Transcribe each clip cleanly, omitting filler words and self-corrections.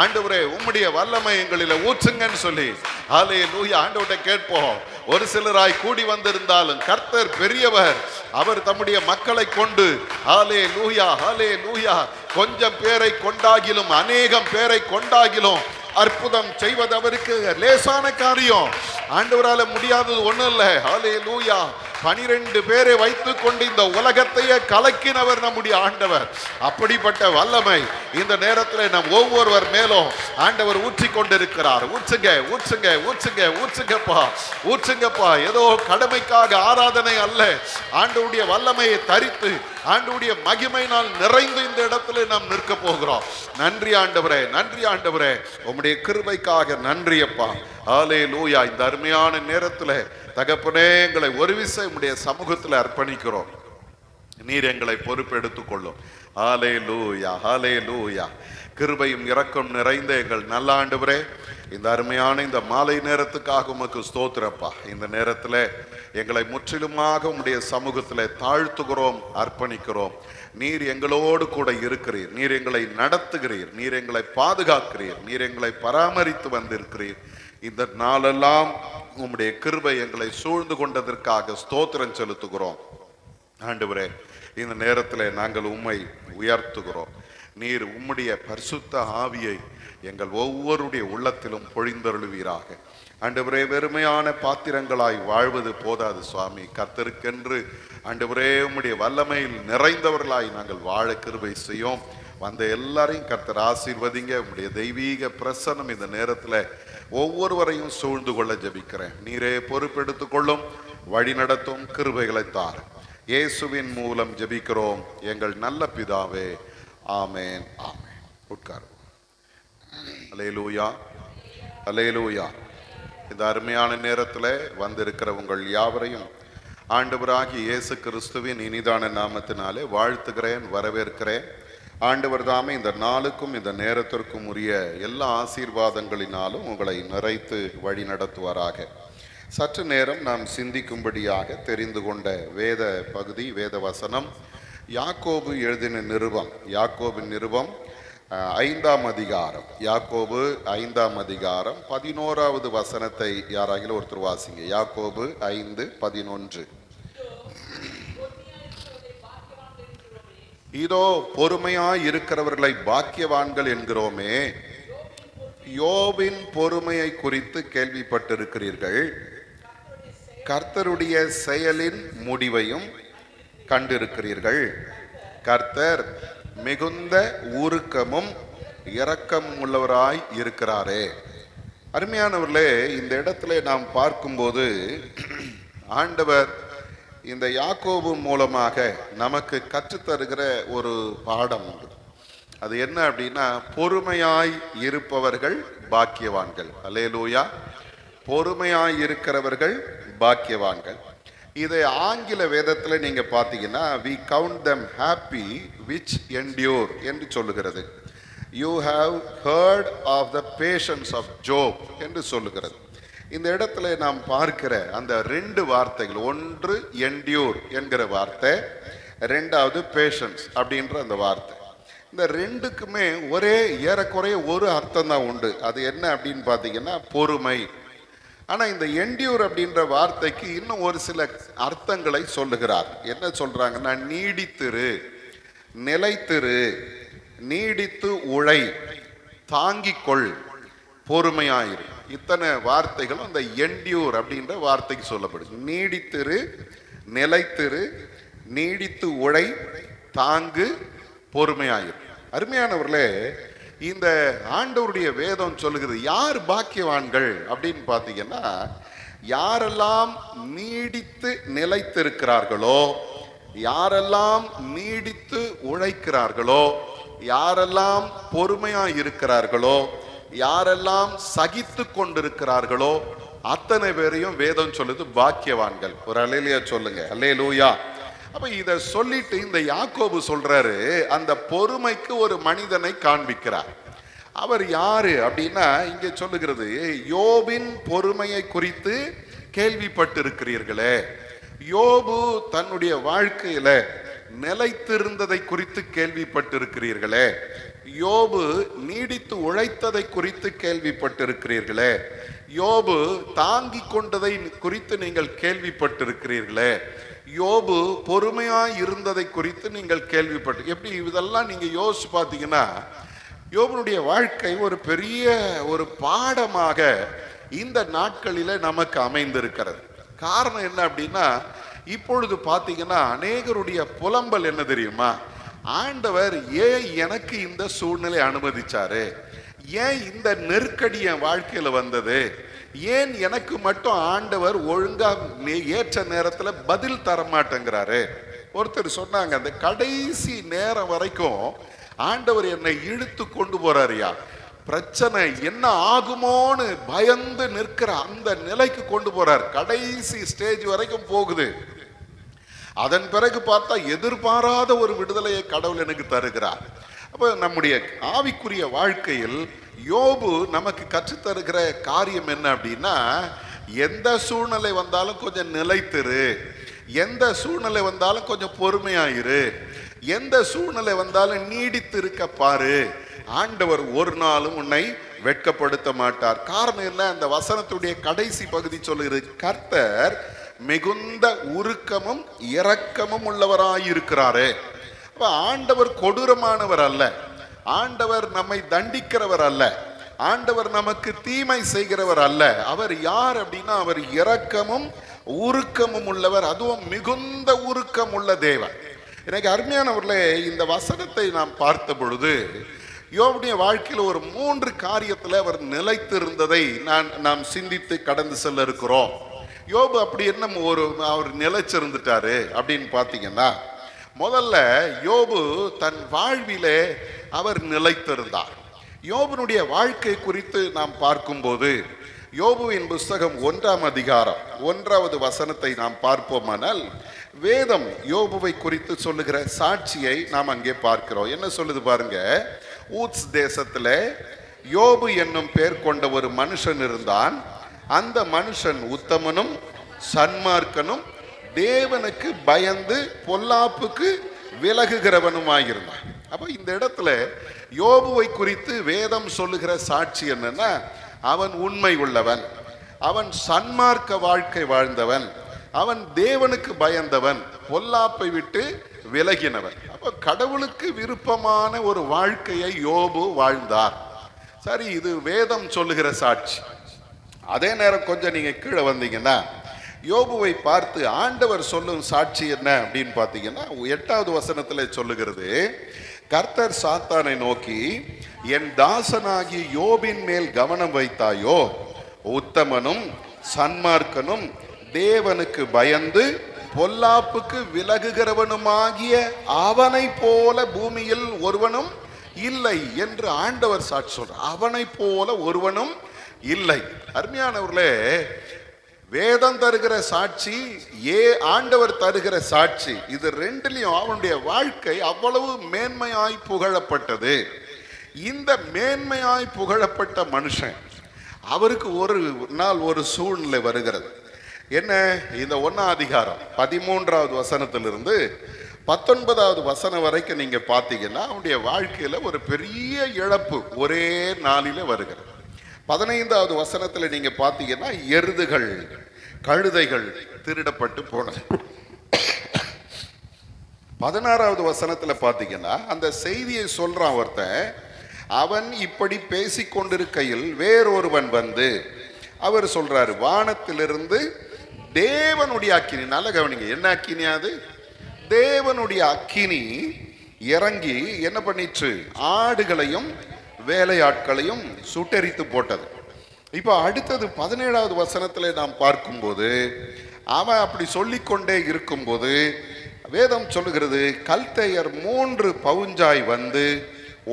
ஆண்டவரே உம்முடைய வல்லமை எங்களில ஊற்றுங்கன்னு சொல்லி ஹல்லேலூயா ஆண்டவர்கிட்ட கேட்போம். ஒரு சிலராய் கூடி வந்திருந்தாலும் கர்த்தர் பெரியவர். அவர் தம்முடைய மக்களை கொண்டு ஹல்லேலூயா ஹல்லேலூயா கொஞ்சம் பேரை கொண்டாகிலும் அநேகம் பேரை கொண்டாகிலும் அற்புதம் செய்வது அவருக்கு லேசான காரியம். ஆண்டவரால முடியாதது ஒண்ணும் இல்லை. ஹல்லேலூயா 12 பேரை வைத்துக் கொண்டு இந்த உலகத்தையே கலக்கினவர் நம்முடைய ஆண்டவர். அப்படிப்பட்ட வல்லமை இந்த நேரத்தில் நம் ஒவ்வொருவர் மேலும் ஆண்டவர் ஊற்றி கொண்டிருக்கிறார். ஊற்றுங்க ஊற்றுங்க ஊற்றுங்க ஊற்றுங்கப்பா ஊற்றுங்கப்பா. ஏதோ கடமைக்காக ஆராதனை அல்ல, ஆண்டவருடைய வல்லமையை தரித்து ஆண்டவருடைய மகிமையினால் நிறைந்து இந்த இடத்துல நாம் நிற்க போகிறோம். நன்றி ஆண்டவரே, நன்றி ஆண்டவரே, உம்முடைய கிருபைக்காக நன்றி அப்பா. ஹல்லேலூயா. இந்த அருமையான நேரத்தில் தகப்பனே எங்களை ஒரு விசை உம்முடைய சமூகத்தில் அர்ப்பணிக்கிறோம். நீர் எங்களை பொறுப்பெடுத்துக் கொள்ளும். ஹல்லேலூயா ஹல்லேலூயா. கிருபையும் இரக்கம் நிறைந்த எங்கள் நல்ல ஆண்டவரே, இந்த அருமையான இந்த மாலை நேரத்துக்காக உமக்கு ஸ்தோத்திரப்பா. இந்த நேரத்தில் எங்களை முற்றிலுமாக உம்முடைய சமூகத்தில் தாழ்த்துகிறோம், அர்ப்பணிக்கிறோம். நீர் எங்களோடு கூட இருக்கிறீர், நீர் எங்களை நடத்துகிறீர், நீர் எங்களை பாதுகாக்கிறீர், நீர் எங்களை பராமரித்து வந்திருக்கிறீர். இந்த நாளெல்லாம் உம்முடைய கிருபை எங்களை சூழ்ந்து கொண்டதற்காக ஸ்தோத்திரம் செலுத்துகிறோம். ஆண்டவரே, இந்த நேரத்தில் நாங்கள் உம்மை உயர்த்துகிறோம். நீர் உம்முடைய பரிசுத்த ஆவியை எங்கள் ஒவ்வொருடைய உள்ளத்திலும் பொழிந்தருளுவீராக. ஆண்டவரே, வெறுமையான பாத்திரங்களாய் வாழ்வது போதாது சுவாமி. கர்த்தருக்கென்று ஆண்டவரே உம்முடைய வல்லமையில் நிறைந்தவர்களாய் நாங்கள் வாழ கிருபை செய்யும். வந்த எல்லாரையும் கர்த்தர் ஆசீர்வதிங்க. உம்முடைய தெய்வீக பிரசன்னம் இந்த நேரத்தில் ஒவ்வொருவரையும் சூழ்ந்து கொள்ள ஜெபிக்கிறேன். நீரே பொறுப்பெடுத்துக் கொள்ளும், வழி நடத்தும், கிருபைகளை தார். இயேசுவின் மூலம் ஜெபிக்கிறோம் எங்கள் நல்ல பிதாவே. ஆமேன் ஆமேன். உட்காரும். அல்லேலூயா அல்லேலூயா. இந்த அருமையான நேரத்தில் வந்திருக்கிற உங்கள் யாவரையும் ஆண்டவராகிய இயேசு கிறிஸ்துவின் இனிதான நாமத்தினாலே வாழ்த்துகிறேன், வரவேற்கிறேன். ஆண்டவர் தாமே இந்த நாளுக்கும் இந்த நேரத்திற்கும் உரிய எல்லா ஆசீர்வாதங்களினாலும் உங்களை நிறைத்து வழி நடத்துவாராக. சற்று நேரம் நாம் சிந்திக்கும்படியாக தெரிந்து கொண்ட வேத பகுதி, வேத வசனம் யாக்கோபு எழுதின நிருபம். யாக்கோபின் நிருபம் 5ஆம் அதிகாரம். யாக்கோபு 5ஆம் அதிகாரம் 11வது வசனத்தை யாராகிலும் ஒருத்தர் வாசிங்க. யாக்கோபு 5:11. இதோ பொறுமையாய் இருக்கிறவர்களை பாக்கியவான்கள் என்கிறோமே, யோபின் பொறுமையை குறித்து கேள்விப்பட்டிருக்கிறீர்கள், கர்த்தருடைய செயலின் முடிவையும் கண்டிருக்கிறீர்கள். கர்த்தர் மிகுந்த உருக்கமும் இரக்கமும் உள்ளவராய் இருக்கிறாரே. அருமையானவர்களே, இந்த இடத்துல நாம் பார்க்கும்போது ஆண்டவர் இந்த யாக்கோபு மூலமாக நமக்கு கற்றுத்தருகிற ஒரு பாடம் உண்டு. அது என்ன அப்படின்னா, பொறுமையாய் இருப்பவர்கள் பாக்கியவான்கள். அல்லேலூயா. பொறுமையாய் இருக்கிறவர்கள் பாக்கியவான்கள். இதை ஆங்கில வேதத்தில் நீங்க பார்த்தீங்கன்னா we count them happy which endure என்று சொல்லுகிறது. You have heard of the patience of Job என்று சொல்லுகிறது. இந்த இடத்துல நாம் பார்க்கிற அந்த 2 வார்த்தைகள், ஒன்று endure என்கிற வார்த்தை, ரெண்டாவது patience அப்படின்ற அந்த வார்த்தை. இந்த ரெண்டுக்குமே ஒரே ஏறக்குறைய ஒரு அர்த்தம் தான் உண்டு. அது என்ன அப்படின்னு பார்த்தீங்கன்னா பொறுமை. ஆனால் இந்த endure அப்படின்ற வார்த்தைக்கு இன்னும் ஒரு சில அர்த்தங்களை சொல்லுகிறார். என்ன சொல்றாங்கன்னா, நீடித்திரு, நிலைத்திரு, நீடித்து உழை, தாங்கிக்கொள், பொறுமையாயிரு. இத்தனை வார்த்தைகளும் அந்த endure அப்படின்ற வார்த்தைக்கு சொல்லப்படுது. நீடித்திரு, நிலைத்திரு, நீடித்து உழை, தாங்கு, பொறுமையாயிரு. அருமையானவர்களே, இந்த ஆண்டவருடைய வேதம் சொல்லுகிறது யார் பாக்கியவான்கள் அப்படின்னு பார்த்தீங்கன்னா, யாரெல்லாம் நீடித்து நிலைத்திருக்கிறார்களோ, யாரெல்லாம் நீடித்து உழைக்கிறார்களோ, யாரெல்லாம் பொறுமையா இருக்கிறார்களோ, யாரெல்லாம் சகித்து கொண்டிருக்கிறார்களோ, அத்தனை பேரையும் வேதம் சொல்லுது பாக்கியவான்கள். ஒரு அல்லேலூயா சொல்லுங்க. அல்லேலூயா. அப்ப இத சொல்லிட்டு இந்த யாக்கோபு சொல்றாரு, அந்த பொறுமைக்கு ஒரு மனிதனை காண்பிக்கிறார். அவர் யாரு அப்படின்னா, இங்க சொல்லுகிறது, யோபின் பொறுமையை குறித்து கேள்விப்பட்டிருக்கிறீர்களே. யோபு தன்னுடைய வாழ்க்கையில நிலைத்திருந்ததை குறித்து கேள்விப்பட்டிருக்கிறீர்களே. யோபு நீடித்து உழைத்ததை குறித்து கேள்விப்பட்டிருக்கிறீர்களே, யோபு தாங்கி கொண்டதை குறித்து நீங்கள் கேள்விப்பட்டிருக்கிறீர்களே, யோபு பொறுமையாய் இருந்ததை குறித்து நீங்கள் கேள்விப்பட்டு, எப்படி இதெல்லாம் நீங்க யோசிச்சு பார்த்தீங்கன்னா யோபுனுடைய வாழ்க்கை ஒரு பெரிய ஒரு பாடமாக இந்த நாட்களில நமக்கு அமைந்திருக்கிறது. காரணம் என்ன அப்படின்னா, இப்பொழுது பார்த்தீங்கன்னா அநேகருடைய புலம்பல் என்ன தெரியுமா, ஆண்டவர் ஏன் எனக்கு இந்த சூழ்நிலை அனுமதிச்சாரு, ஏன் இந்த நெருக்கடி என் வாழ்க்கையில வந்தது, ஏன் எனக்கு மட்டும் ஆண்டவர் ஒழுங்கா ஏற்ற நேரத்துல பதில் தர மாட்டேங்கிறாரு. ஒருத்தர் சொன்னாங்க, அந்த கடைசி நேரம் வரைக்கும் ஆண்டவர் என்னை இழுத்து கொண்டு போறாருயா, பிரச்சனை என்ன ஆகுமோன்னு பயந்து நிற்கிற அந்த நிலைக்கு கொண்டு போறார். கடைசி ஸ்டேஜ் வரைக்கும் போகுது. அதன் பிறகு பார்த்தா எதிர்பாராத ஒரு விடுதலையை கடவுள் எனக்கு தருகிறார். அப்ப நம்முடைய ஆவிக்குரிய வாழ்க்கையில் யோபு நமக்கு கற்றுத்தருகிற காரியம் என்ன அப்படின்னா, எந்த சூழ்நிலை வந்தாலும் கொஞ்சம் நிலைத்திரு, எந்த சூழ்நிலை வந்தாலும் கொஞ்சம் பொறுமையாயிரு, எந்த சூழ்நிலை வந்தாலும் நீடித்து இருக்க பாரு, ஆண்டவர் ஒரு நாளும் உன்னை வெட்கப்படுத்த மாட்டார். காரணம் என்ன, அந்த வசனத்துடைய கடைசி பகுதி சொல்லுகிறது, கர்த்தர் மிகுந்த உருக்கமும் இரக்கமும் உள்ளவராயிருக்கிறாரே. அப்ப ஆண்டவர் கொடூரமானவர் அல்ல, ஆண்டவர் நம்மை தண்டிக்கிறவர் அல்ல, ஆண்டவர் நமக்கு தீமை செய்கிறவர் அல்ல. அவர் யார் அப்படின்னா, அவர் இரக்கமும் உருக்கமும் உள்ளவர், அதுவும் மிகுந்த உருக்கம் உள்ள தேவன். எனக்கு அருமையானவர்களே, இந்த வசனத்தை நாம் பார்த்த பொழுது யோபுடைய வாழ்க்கையில் ஒரு 3 காரியத்தில் அவர் நிலைத்திருந்ததை நாம் சிந்தித்து கடந்து செல்ல இருக்கிறோம். யோபு அப்படி என்ன அவர் நிலைச்சிருந்துட்டாரு அப்படின்னு பார்த்தீங்கன்னா, முதல்ல யோபு தன் வாழ்விலே அவர் நிலைத்திருந்தார். யோபுனுடைய வாழ்க்கை குறித்து நாம் பார்க்கும்போது யோபுவின் புஸ்தகம் 1ஆம் அதிகாரம் 1வது வசனத்தை நாம் பார்ப்போமானால், வேதம் யோபுவை குறித்து சொல்லுகிற சாட்சியை நாம் அங்கே பார்க்கிறோம். என்ன சொல்லுது பாருங்க, ஊத்ஸ் தேசத்துல யோபு என்னும் பேர் கொண்ட ஒரு மனுஷன் இருந்தான். அந்த மனுஷன் உத்தமனும் சன்மார்க்கனும் தேவனுக்கு பயந்து பொல்லாப்புக்கு விலகுகிறவனுமாயிருந்தான். அப்ப இந்த இடத்துல யோபுவை குறித்து வேதம் சொல்லுகிற சாட்சி என்னன்னா, அவன் உண்மை உள்ளவன், அவன் சன்மார்க்க வாழ்க்கை வாழ்ந்தவன், அவன் தேவனுக்கு பயந்தவன், பொல்லாப்பை விட்டு விலகினவன். அப்ப கடவுளுக்கு விருப்பமான ஒரு வாழ்க்கையை யோபு வாழ்ந்தார். சரி, இது வேதம் சொல்லுகிற சாட்சி. அதே நேரம் கொஞ்சம் நீங்க கீழே வந்தீங்கன்னா யோபுவை பார்த்து ஆண்டவர் சொல்லும் சாட்சி என்ன அப்படின்னு பார்த்தீங்கன்னா, 8வது வசனத்துல சொல்லுகிறது, கர்த்தர் சாத்தானை நோக்கி, என் தாசனாகி யோபின் மேல் கவனம் வைத்தாயோ, உத்தமனும் சன்மார்க்கனும் தேவனுக்கு பயந்து பொல்லாப்புக்கு விலகுகிறவனுமாகிய அவனை போல பூமியில் ஒருவனும் இல்லை என்று ஆண்டவர் சாட்சி சொல்றார். அவனை போல ஒருவனும் இல்லை. அருமையானவர்களே, வேதம் தருகிற சாட்சி, ஆண்டவர் தருகிற சாட்சி, இது ரெண்டுலயும் அவனுடைய வாழ்க்கை அவ்வளவு மேன்மையாய் புகழப்பட்டது. இந்த மேன்மையாய் புகழப்பட்ட மனுஷன், அவருக்கு ஒரு நாள் ஒரு சூழ்நிலை வருகிறது. என்ன, இந்த 1ஆம் அதிகாரம் 13வது வசனத்திலிருந்து 19வது வசனம் வரைக்கும் நீங்க பார்த்தீங்கன்னா அவனுடைய வாழ்க்கையில ஒரு பெரிய இழப்பு ஒரே நாளில வருகிறது. 15வது வசனத்துல நீங்க பார்த்தீங்கன்னா எருதுகள் கழுதைகள் திருடப்பட்டு போனது. 16வது வசனத்துல பார்த்தீங்கன்னா அந்த செய்தியை சொல்றான் ஒருத்தன். அவன் இப்படி பேசிக்கொண்டிருக்கையில் வேறொருவன் வந்து அவர் சொல்றாரு, வானத்திலிருந்து தேவனுடைய அக்கினி, நல்ல கவனிங்க, என்ன அக்கினியாது, தேவனுடைய அக்கினி இறங்கி என்ன பண்ணிச்சு, ஆடுகளையும் வேலையாட்களையும் சுட்டெரித்து போட்டது. இப்போ அடுத்தது 17வது வசனத்துல நாம் பார்க்கும்போது அவன் அப்படி சொல்லிக்கொண்டே இருக்கும்போது வேதம் சொல்லுகிறது, கல்தையர் 3 பவுஞ்சாய் வந்து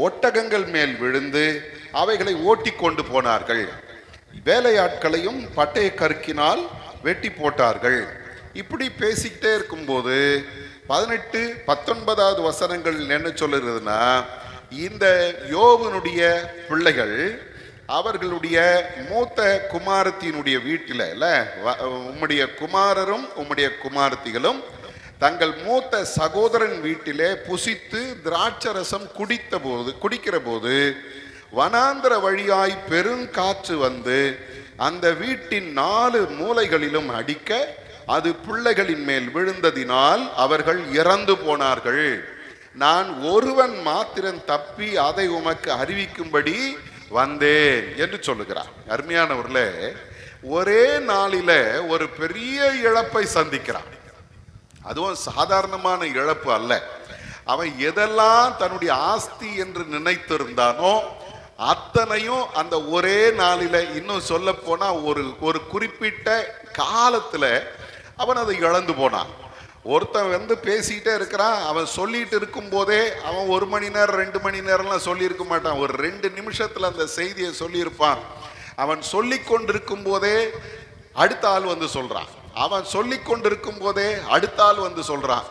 ஒட்டகங்கள் மேல் விழுந்து அவைகளை ஓட்டி கொண்டு போனார்கள், வேலையாட்களையும் பட்டய கருக்கினால் வெட்டி போட்டார்கள். இப்படி பேசிக்கிட்டே இருக்கும்போது 18, 19வது வசனங்கள் என்ன சொல்லுறதுன்னா, இந்த யோபுனுடைய பிள்ளைகள் அவர்களுடைய மூத்த குமாரத்தினுடைய வீட்டில், உம்முடைய குமாரரும் உம்முடைய குமாரத்திகளும் தங்கள் மூத்த சகோதரன் வீட்டிலே புசித்து திராட்சரசம் குடிக்கிற போது வனாந்தர வழியாய் பெருங்காற்று வந்து அந்த வீட்டின் 4 மூலைகளிலும் அடிக்க அது பிள்ளைகளின் மேல் விழுந்ததினால் அவர்கள் இறந்து போனார்கள். நான் ஒருவன் மாத்திரம் தப்பி அதை உமக்கு அறிவிக்கும்படி வந்தேன் என்று சொல்லுகிறார். அருமையானவர்களே, ஒரே நாளில ஒரு பெரிய இழப்பை சந்திக்கிறான். அதுவும் சாதாரணமான இழப்பு அல்ல. அவன் எதெல்லாம் தன்னுடைய ஆஸ்தி என்று நினைத்திருந்தானோ அத்தனையும் அந்த ஒரே நாளில, இன்னும் சொல்ல போனா ஒரு குறிப்பிட்ட காலத்துல அவன் அதை இழந்து போனான். ஒருத்தன் பேசிக்கிட்டே இருக்கிறான். அவன் சொல்லிட்டு இருக்கும் போதே அவன் 1 மணி நேரம் 2 மணி நேரம்லாம் சொல்லியிருக்க மாட்டான். ஒரு 2 நிமிஷத்துல அந்த செய்தியை சொல்லியிருப்பான். அவன் சொல்லி கொண்டிருக்கும் போதே அடுத்த ஆள் சொல்றான். அவன் சொல்லி கொண்டிருக்கும் போதே அடுத்த ஆள் சொல்றான்.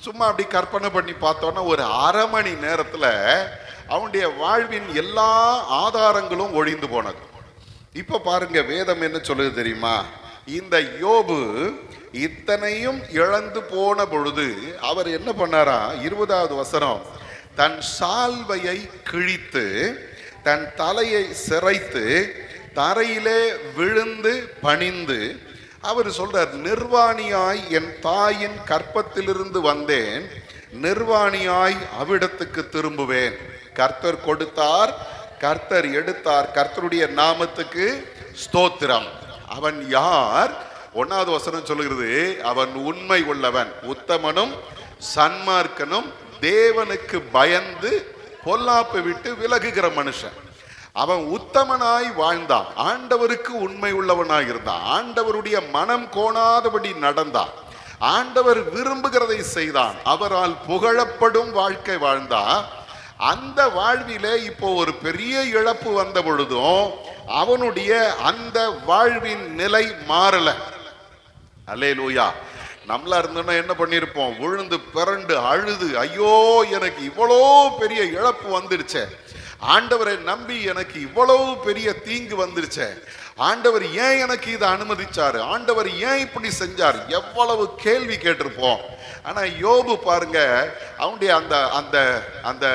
சும்மா அப்படி கற்பனை பண்ணி பார்த்தோன்னா ஒரு அரை மணி நேரத்துல அவனுடைய வாழ்வின் எல்லா ஆதாரங்களும் ஒழிந்து போனது. இப்ப பாருங்க, வேதம் என்ன சொல்லுது தெரியுமா? இந்த யோபு இத்தனையும் இழந்து போன பொழுது அவர் என்ன பண்ணாரா? 20வது வசனம், தன் சால்வையை கிழித்து தன் தலையை சிரைத்து தரையிலே விழுந்து பணிந்து அவர் சொல்றார், நிர்வாணியாய் என் தாயின் கற்பத்திலிருந்து வந்தேன், நிர்வாணியாய் அவ்விடத்துக்கு திரும்புவேன். கர்த்தர் கொடுத்தார், கர்த்தர் எடுத்தார், கர்த்தருடைய நாமத்துக்கு ஸ்தோத்திரம். அவன் யார்? 1வது வசனம் சொல்லுகிறது, அவன் உண்மை உள்ளவன், உத்தமனும் சன்மார்க்கனும், தேவனுக்கு பயந்து பொல்லாப்பை விட்டு விலகுகிற மனுஷன். அவன் உத்தமனாய் வாழ்ந்தான், ஆண்டவருக்கு உண்மை உள்ளவனாய் இருந்தான், ஆண்டவருடைய மனம் கோணாதபடி நடந்தான், ஆண்டவர் விரும்புகிறதை செய்தான், அவரால் புகழப்படும் வாழ்க்கை வாழ்ந்தான். அந்த வாழ்விலே இப்போ ஒரு பெரிய இழப்பு வந்த பொழுதும் அவனுடைய அந்த வாழ்வின் நிலை மாறல. அல்லேலூயா. நம்மளா இருந்தோம்னா என்ன பண்ணிருப்போம்? விழுந்து பிறண்டு அழுது, ஐயோ எனக்கு இவ்வளோ பெரிய இழப்பு வந்துருச்சே, ஆண்டவரை நம்பி எனக்கு இவ்வளவு பெரிய தீங்கு வந்துருச்சே, ஆண்டவர் ஏன் எனக்கு இதை அனுமதிச்சாரு, ஆண்டவர் ஏன் இப்படி செஞ்சார், எவ்வளவு கேள்வி கேட்டிருப்போம். ஆனா யோபு பாருங்க, அவனுடைய அந்த அந்த அந்த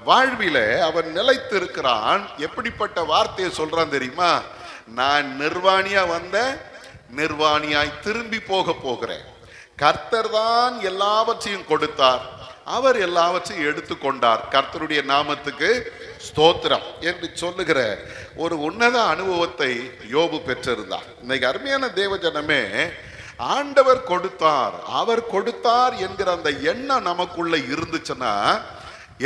வாழ்வில அவன் நிலைத்து இருக்கிறான். எப்படிப்பட்ட வார்த்தையை சொல்றான் தெரியுமா? நான் நிர்வாணியா வந்த, நிர்வாணியாய் திரும்பி போகிறேன். கர்த்தர் தான் எல்லாவற்றையும் கொடுத்தார், அவர் எல்லாவற்றையும் எடுத்துக்கொண்டார், கர்த்தருடைய நாமத்துக்கு ஸ்தோத்திரம் என்று சொல்லுகிற ஒரு உன்னத அனுபவத்தை யோபு பெற்றிருந்தார். இன்னைக்கு அருமையான தேவஜனமே, ஆண்டவர் கொடுத்தார், அவர் கொடுத்தார் என்கிற அந்த எண்ணம் நமக்குள்ள இருந்துச்சுன்னா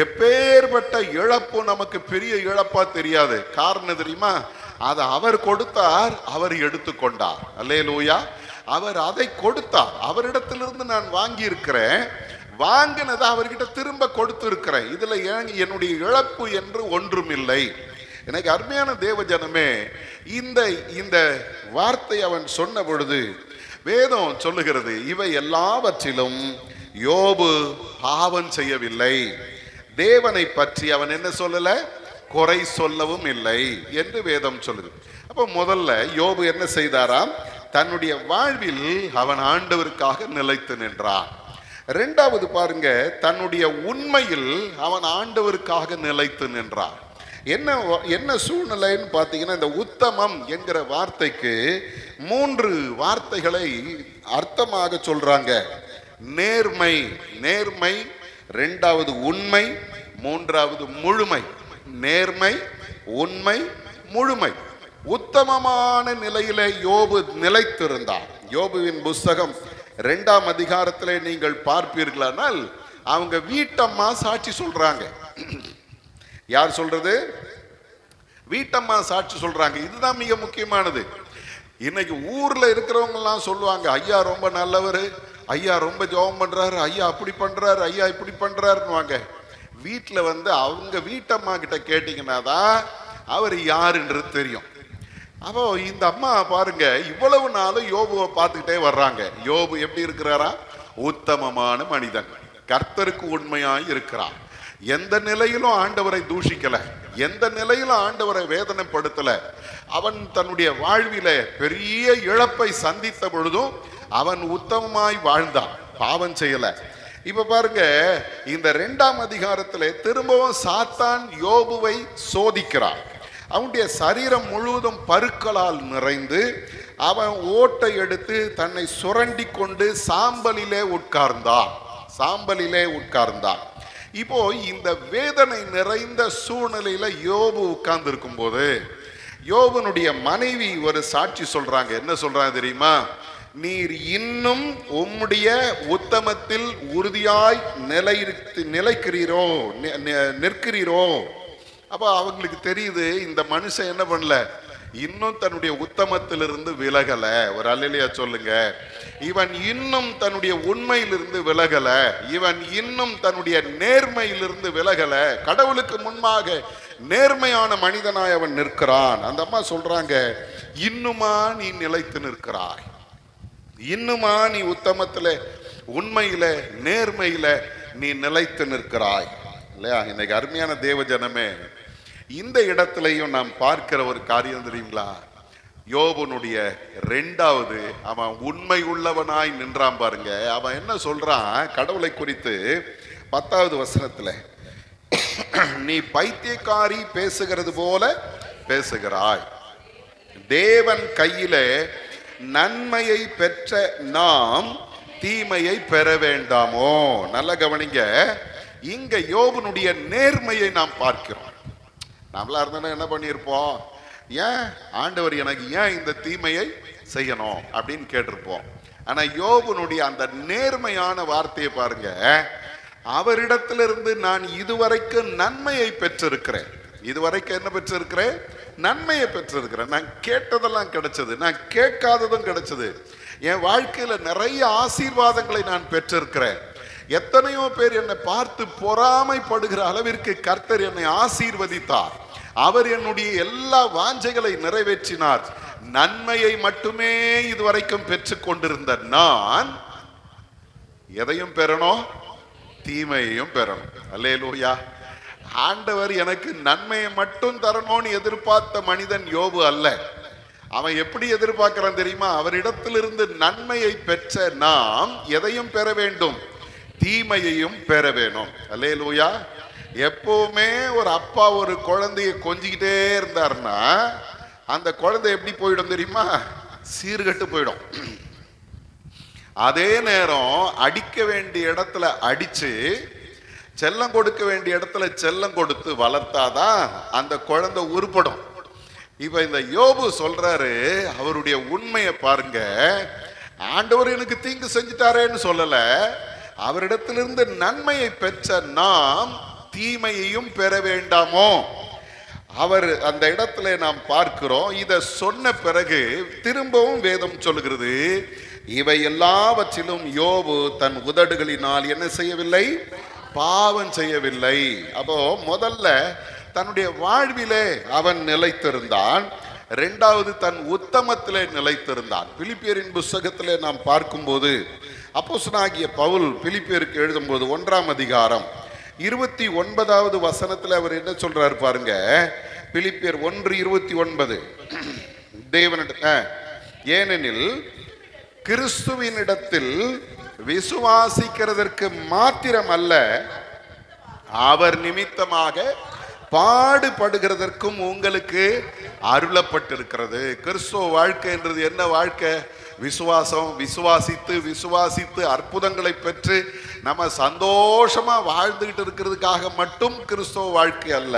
எப்பேற்பட்ட இழப்பு நமக்கு பெரிய இழப்பா தெரியாது. காரணம் தெரியுமா? அதை அவர் கொடுத்தார், அவர் எடுத்துக்கொண்டார். அல்லேலூயா. அவர் அதை கொடுத்தார், அவரிடத்திலிருந்து நான் வாங்கி இருக்கிறேன், வாங்கினதை அவர்கிட்ட திரும்ப கொடுத்து இருக்கிறேன். இதுல என்னுடைய இழப்பு என்று ஒன்றும் இல்லை. எனக்கு அருமையான தேவஜனமே, இந்த இந்த வார்த்தை அவன் சொன்ன பொழுது வேதம் சொல்லுகிறது, இவை எல்லாவற்றிலும் யோபு பாவம் செய்யவில்லை, தேவனை பற்றி அவன் என்ன சொல்லல, குறை சொல்லவும் இல்லை என்று வேதம் சொல்லுது. அப்ப முதல்ல யோபு என்ன செய்தாராம்? தன்னுடைய வாழ்வில் அவன் ஆண்டவருக்காக நிலைத்து நின்றான். 2வது பாருங்க, தன்னுடைய உண்மையில் அவன் ஆண்டவருக்காக நிலைத்து நின்றான். என்ன சூழ்நிலைன்னு பார்த்தீங்கன்னா, இந்த உத்தமம் என்கிற வார்த்தைக்கு 3 வார்த்தைகளை அர்த்தமாக சொல்றாங்க. நேர்மை, நேர்மை, 2வது உண்மை, 3வது முழுமை. நேர்மை, உண்மை, முழுமை. உத்தமமான நிலையிலே யோபு நிலைத்திருந்தார். யோபுவின் புஸ்தகம் 2ஆம் அதிகாரத்திலே நீங்கள் பார்ப்பீர்களானால் அவங்க வீட்டம்மா சாட்சி சொல்றாங்க. யார் சொல்றது? வீட்டம்மா சாட்சி சொல்றாங்க. இதுதான் மிக முக்கியமானது. இன்னைக்கு ஊர்ல இருக்கிறவங்க எல்லாம் சொல்லுவாங்க, ஐயா ரொம்ப நல்லவர், ஐயா ரொம்ப ஜெபம் பண்றாரு, ஐயா அப்படி பண்றாரு, ஐயா இப்படி பண்றாருன்னுவாங்க. வீட்டுல அவங்க வீட்டம்மா கிட்ட கேட்டீங்கன்னா தான் அவர் யாருன்றது தெரியும். அப்போ இந்த அம்மா பாருங்க, இவ்வளவு நாளும் யோபுவை பார்த்துக்கிட்டே வர்றாங்க. யோபு எப்படி இருக்கிறாரா? உத்தமமான மனிதன், கர்த்தருக்கு உண்மையாய் இருக்கிறார், எந்த நிலையிலும் ஆண்டவரை தூஷிக்கல, எந்த நிலையிலும் ஆண்டவரை வேதனைப்படுத்தல. அவன் தன்னுடைய வாழ்வில பெரிய இழப்பை சந்தித்த பொழுதும் அவன் உத்தமமாய் வாழ்ந்தான். பாவம் செய்யல. இப்ப பாருங்க, இந்த 2ஆம் அதிகாரத்துல திரும்பவும் சாத்தான் யோபுவை சோதிக்கிறான். அவனுடைய சரீரம் முழுவதும் பருக்களால் நிறைந்து அவன் ஓட்டை எடுத்து தன்னை சுரண்டி கொண்டு சாம்பலிலே உட்கார்ந்தான். இப்போ இந்த வேதனை நிறைந்த சூழ்நிலையில யோபு உட்கார்ந்து இருக்கும் போது யோபனுடைய மனைவி ஒரு சாட்சி சொல்றாங்க. என்ன சொல்றாங்க தெரியுமா? நீர் இன்னும் உம்முடைய உத்தமத்தில் உறுதியாய் நிற்கிறீரோ. அப்ப அவங்களுக்கு தெரியுது, இந்த மனுஷன் என்ன பண்ணல, இன்னும் தன்னுடைய உத்தமத்திலிருந்து விலகல. ஒரு அல்லேலூயா சொல்லுங்க. இவன் இன்னும் தன்னுடைய உண்மையிலிருந்து விலகல, இவன் இன்னும் தன்னுடைய நேர்மையிலிருந்து விலகல. கடவுளுக்கு முன்பாக நேர்மையான மனிதனாய் அவன் நிற்கிறான். அந்த அம்மா சொல்றாங்க, இன்னுமா நீ நிலைத்து நிற்கிறாய், இன்னுமா நீ உத்தமத்துல உண்மையில நேர்மையில நீ நிலைத்து நிற்கிறாய் இல்லையா? இன்னைக்கு அருமையான தேவ ஜனமே, இந்த இடத்துலையும் நாம் பார்க்கிற ஒரு காரியம் தெரியுங்களா? யோபனுடைய 2வது அவன் உண்மை உள்ளவனாய் நின்றான் பாருங்க. அவன் என்ன சொல்றான் கடவுளை குறித்து 10வது வசனத்துல, நீ பைத்தியக்காரி பேசுகிறது போல பேசுகிறாய், தேவன் கையிலே நன்மையை பெற்ற நாம் தீமையை பெற வேண்டாமோ. நல்ல கவனிங்க, இங்க யோபனுடைய நேர்மையை நாம் பார்க்கிறோம். நம்மளா இருந்தா என்ன பண்ணியிருப்போம்? ஏன் ஆண்டவர் எனக்கு ஏன் இந்த தீமையை செய்யணும் அப்படின்னு கேட்டிருப்போம். ஆனா யோபனுடைய அந்த நேர்மையான வார்த்தையை பாருங்க. அவரிடத்திலிருந்து நான் இதுவரைக்கும் நன்மையை பெற்றிருக்கிறேன். இதுவரைக்கும் என்ன பெற்றிருக்கிறேன்? நன்மையை பெற்றிருக்கிறேன். நான் கேட்டதெல்லாம் கிடைச்சது, நான் கேட்காததும் கிடைச்சது. என் வாழ்க்கையில நிறைய ஆசீர்வாதங்களை நான் பெற்றிருக்கிறேன். எத்தனையோ பேர் என்னை பார்த்து பொறாமைப்படுகிற அளவிற்கு கர்த்தர் என்னை ஆசீர்வதித்தார். அவர் என்னுடைய எல்லா வாஞ்சைகளை நிறைவேற்றினார். நன்மையை மட்டுமே இதுவரைக்கும் பெற்றுக் கொண்டிருந்த நான் எதையும் பெறணும்? தீமையையும் பெறணும். அல்லேலூயா. ஆண்டவர் எனக்கு நன்மையை மட்டும் தரணும்னு எதிர்பார்த்த மனிதன் யோபு அல்ல. அவன் எப்படி எதிர்பார்க்கிறான் தெரியுமா? அவரிடத்திலிருந்து நன்மையை பெற்ற நாம் எதையும் பெற வேண்டும்? தீமையையும் பெற வேணும். அல்லேலூயா. எப்பவுமே ஒரு அப்பா ஒரு குழந்தைய கொஞ்சிக்கிட்டே இருந்தார்னா அந்த குழந்தை எப்படி போயிடும் தெரியுமா? சீர்கட்டு போயிடும். அதே நேரம் அடிக்க வேண்டிய இடத்துல அடிச்சு, செல்லம் கொடுக்க வேண்டிய இடத்துல செல்லம் கொடுத்து வளர்த்தாதான் அந்த குழந்தை உருப்படும். இப்ப இந்த யோபு சொல்றாரு, அவருடைய உண்மையை பாருங்க. ஆண்டவர் எனக்கு தீங்கு செஞ்சுட்டாரேன்னு சொல்லல, அவரிடத்திலிருந்து நன்மையை பெற்ற நாம் தீமையையும் பெற வேண்டாமோ. அவர் அந்த இடத்துல நாம் பார்க்கிறோம். இதை சொன்ன பிறகு திரும்பவும் வேதம் சொல்லுகிறது, இவை எல்லாவற்றிலும் யோபு தன் உதடுகளினால் என்ன செய்யவில்லை? பாவம் செய்யவில்லை. அப்போ முதல்ல தன்னுடைய வாழ்விலே அவன் நிலைத்திருந்தான். 2வது தன் உத்தமத்திலே நிலைத்திருந்தான். பிலிப்பியரின் புஸ்தகத்திலே நாம் பார்க்கும்போது அப்போஸ்தலனாகிய பவுல் பிலிப்பியருக்கு எழுதும்போது 1ஆம் அதிகாரம் 29வது வசனத்தில் அவர் என்ன சொல்றாரு பாருங்க. பிலிப்பியர் 1:29, ஏனெனில் கிறிஸ்துவினிடத்தில் விசுவாசிக்கிறதற்கு மாத்திரம் அல்ல, அவர் நிமித்தமாக பாடுபடுகிறதற்கும் உங்களுக்கு அருளப்பட்டிருக்கிறது. கிறிஸ்துவ வாழ்க்கை என்றது என்ன வாழ்க்கை? விசுவாசம். விசுவாசித்து அற்புதங்களை பெற்று நம்ம சந்தோஷமா வாழ்ந்துகிட்டு இருக்கிறதுக்காக மட்டும் கிறிஸ்துவ வாழ்க்கை அல்ல.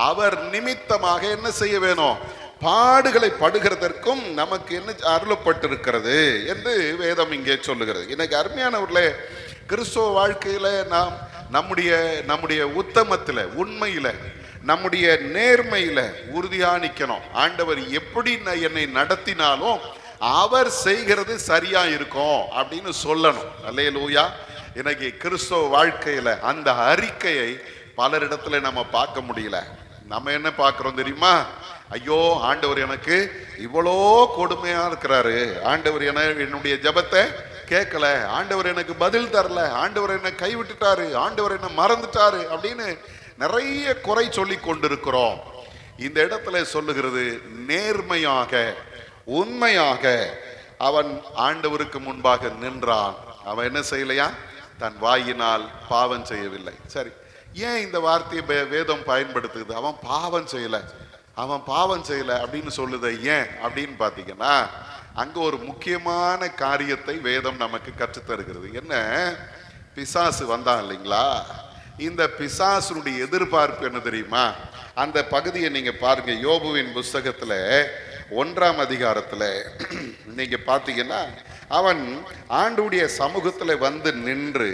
அவர் நிமித்தமாக என்ன செய்ய வேணும்? பாடுகளை படுகிறதற்கும் நமக்கு என்ன அருளப்பட்டிருக்கிறது என்று வேதம் இங்கே சொல்லுகிறது. எனக்கு அருமையானவர்களே, கிறிஸ்துவ வாழ்க்கையில நாம் நம்முடைய உத்தமத்துல, உண்மையில, நம்முடைய நேர்மையில உறுதியா நிக்கணும். ஆண்டவர் எப்படி என்னை நடத்தினாலும் அவர் செய்கிறது சரியா இருக்கும் அப்படின்னு சொல்லணும். அல்லேலூயா. இன்னைக்கு கிறிஸ்துவ வாழ்க்கையில அந்த அறிக்கையை பலரிடத்துல நம்ம பார்க்க முடியல. நம்ம என்ன பார்க்கிறோம் தெரியுமா? ஐயோ, ஆண்டவர் எனக்கு இவ்வளோ கொடுமையா இருக்கிறாரு, ஆண்டவர் என்னுடைய ஜெபத்தை கேட்கல, ஆண்டவர் எனக்கு பதில் தரல, ஆண்டவர் என்னை கைவிட்டுட்டாரு, ஆண்டவர் என்னை மறந்துட்டாரு அப்படின்னு நிறைய குறை சொல்லி கொண்டிருக்கிறோம். இந்த இடத்துல சொல்லுகிறது, நேர்மையாக உண்மையாக அவன் ஆண்டவருக்கு முன்பாக நின்றான். அவன் என்ன செய்யலையா? தன் வாயினால் பாவம் செய்யவில்லை. சரி, ஏன் இந்த வார்த்தையை வேதம் பயன்படுத்துது? அவன் பாவம் செய்யல, அவன் பாவம் செய்யல அப்படின்னு சொல்லுது. ஏன் அப்படின்னு பாத்தீங்கன்னா, அங்க ஒரு முக்கியமான காரியத்தை வேதம் நமக்கு கற்றுத்தருகிறது. என்ன? பிசாசு வந்தான் இல்லைங்களா? இந்த பிசாசுடைய எதிர்பார்ப்பு என்ன தெரியுமா? அந்த பகுதியை நீங்க பாருங்க. யோபுவின் புஸ்தகத்துல 1ஆம் அதிகாரத்துல நீங்க பாத்தீங்கன்னா, அவன் ஆண்டவருடைய சமூகத்துல வந்து நின்று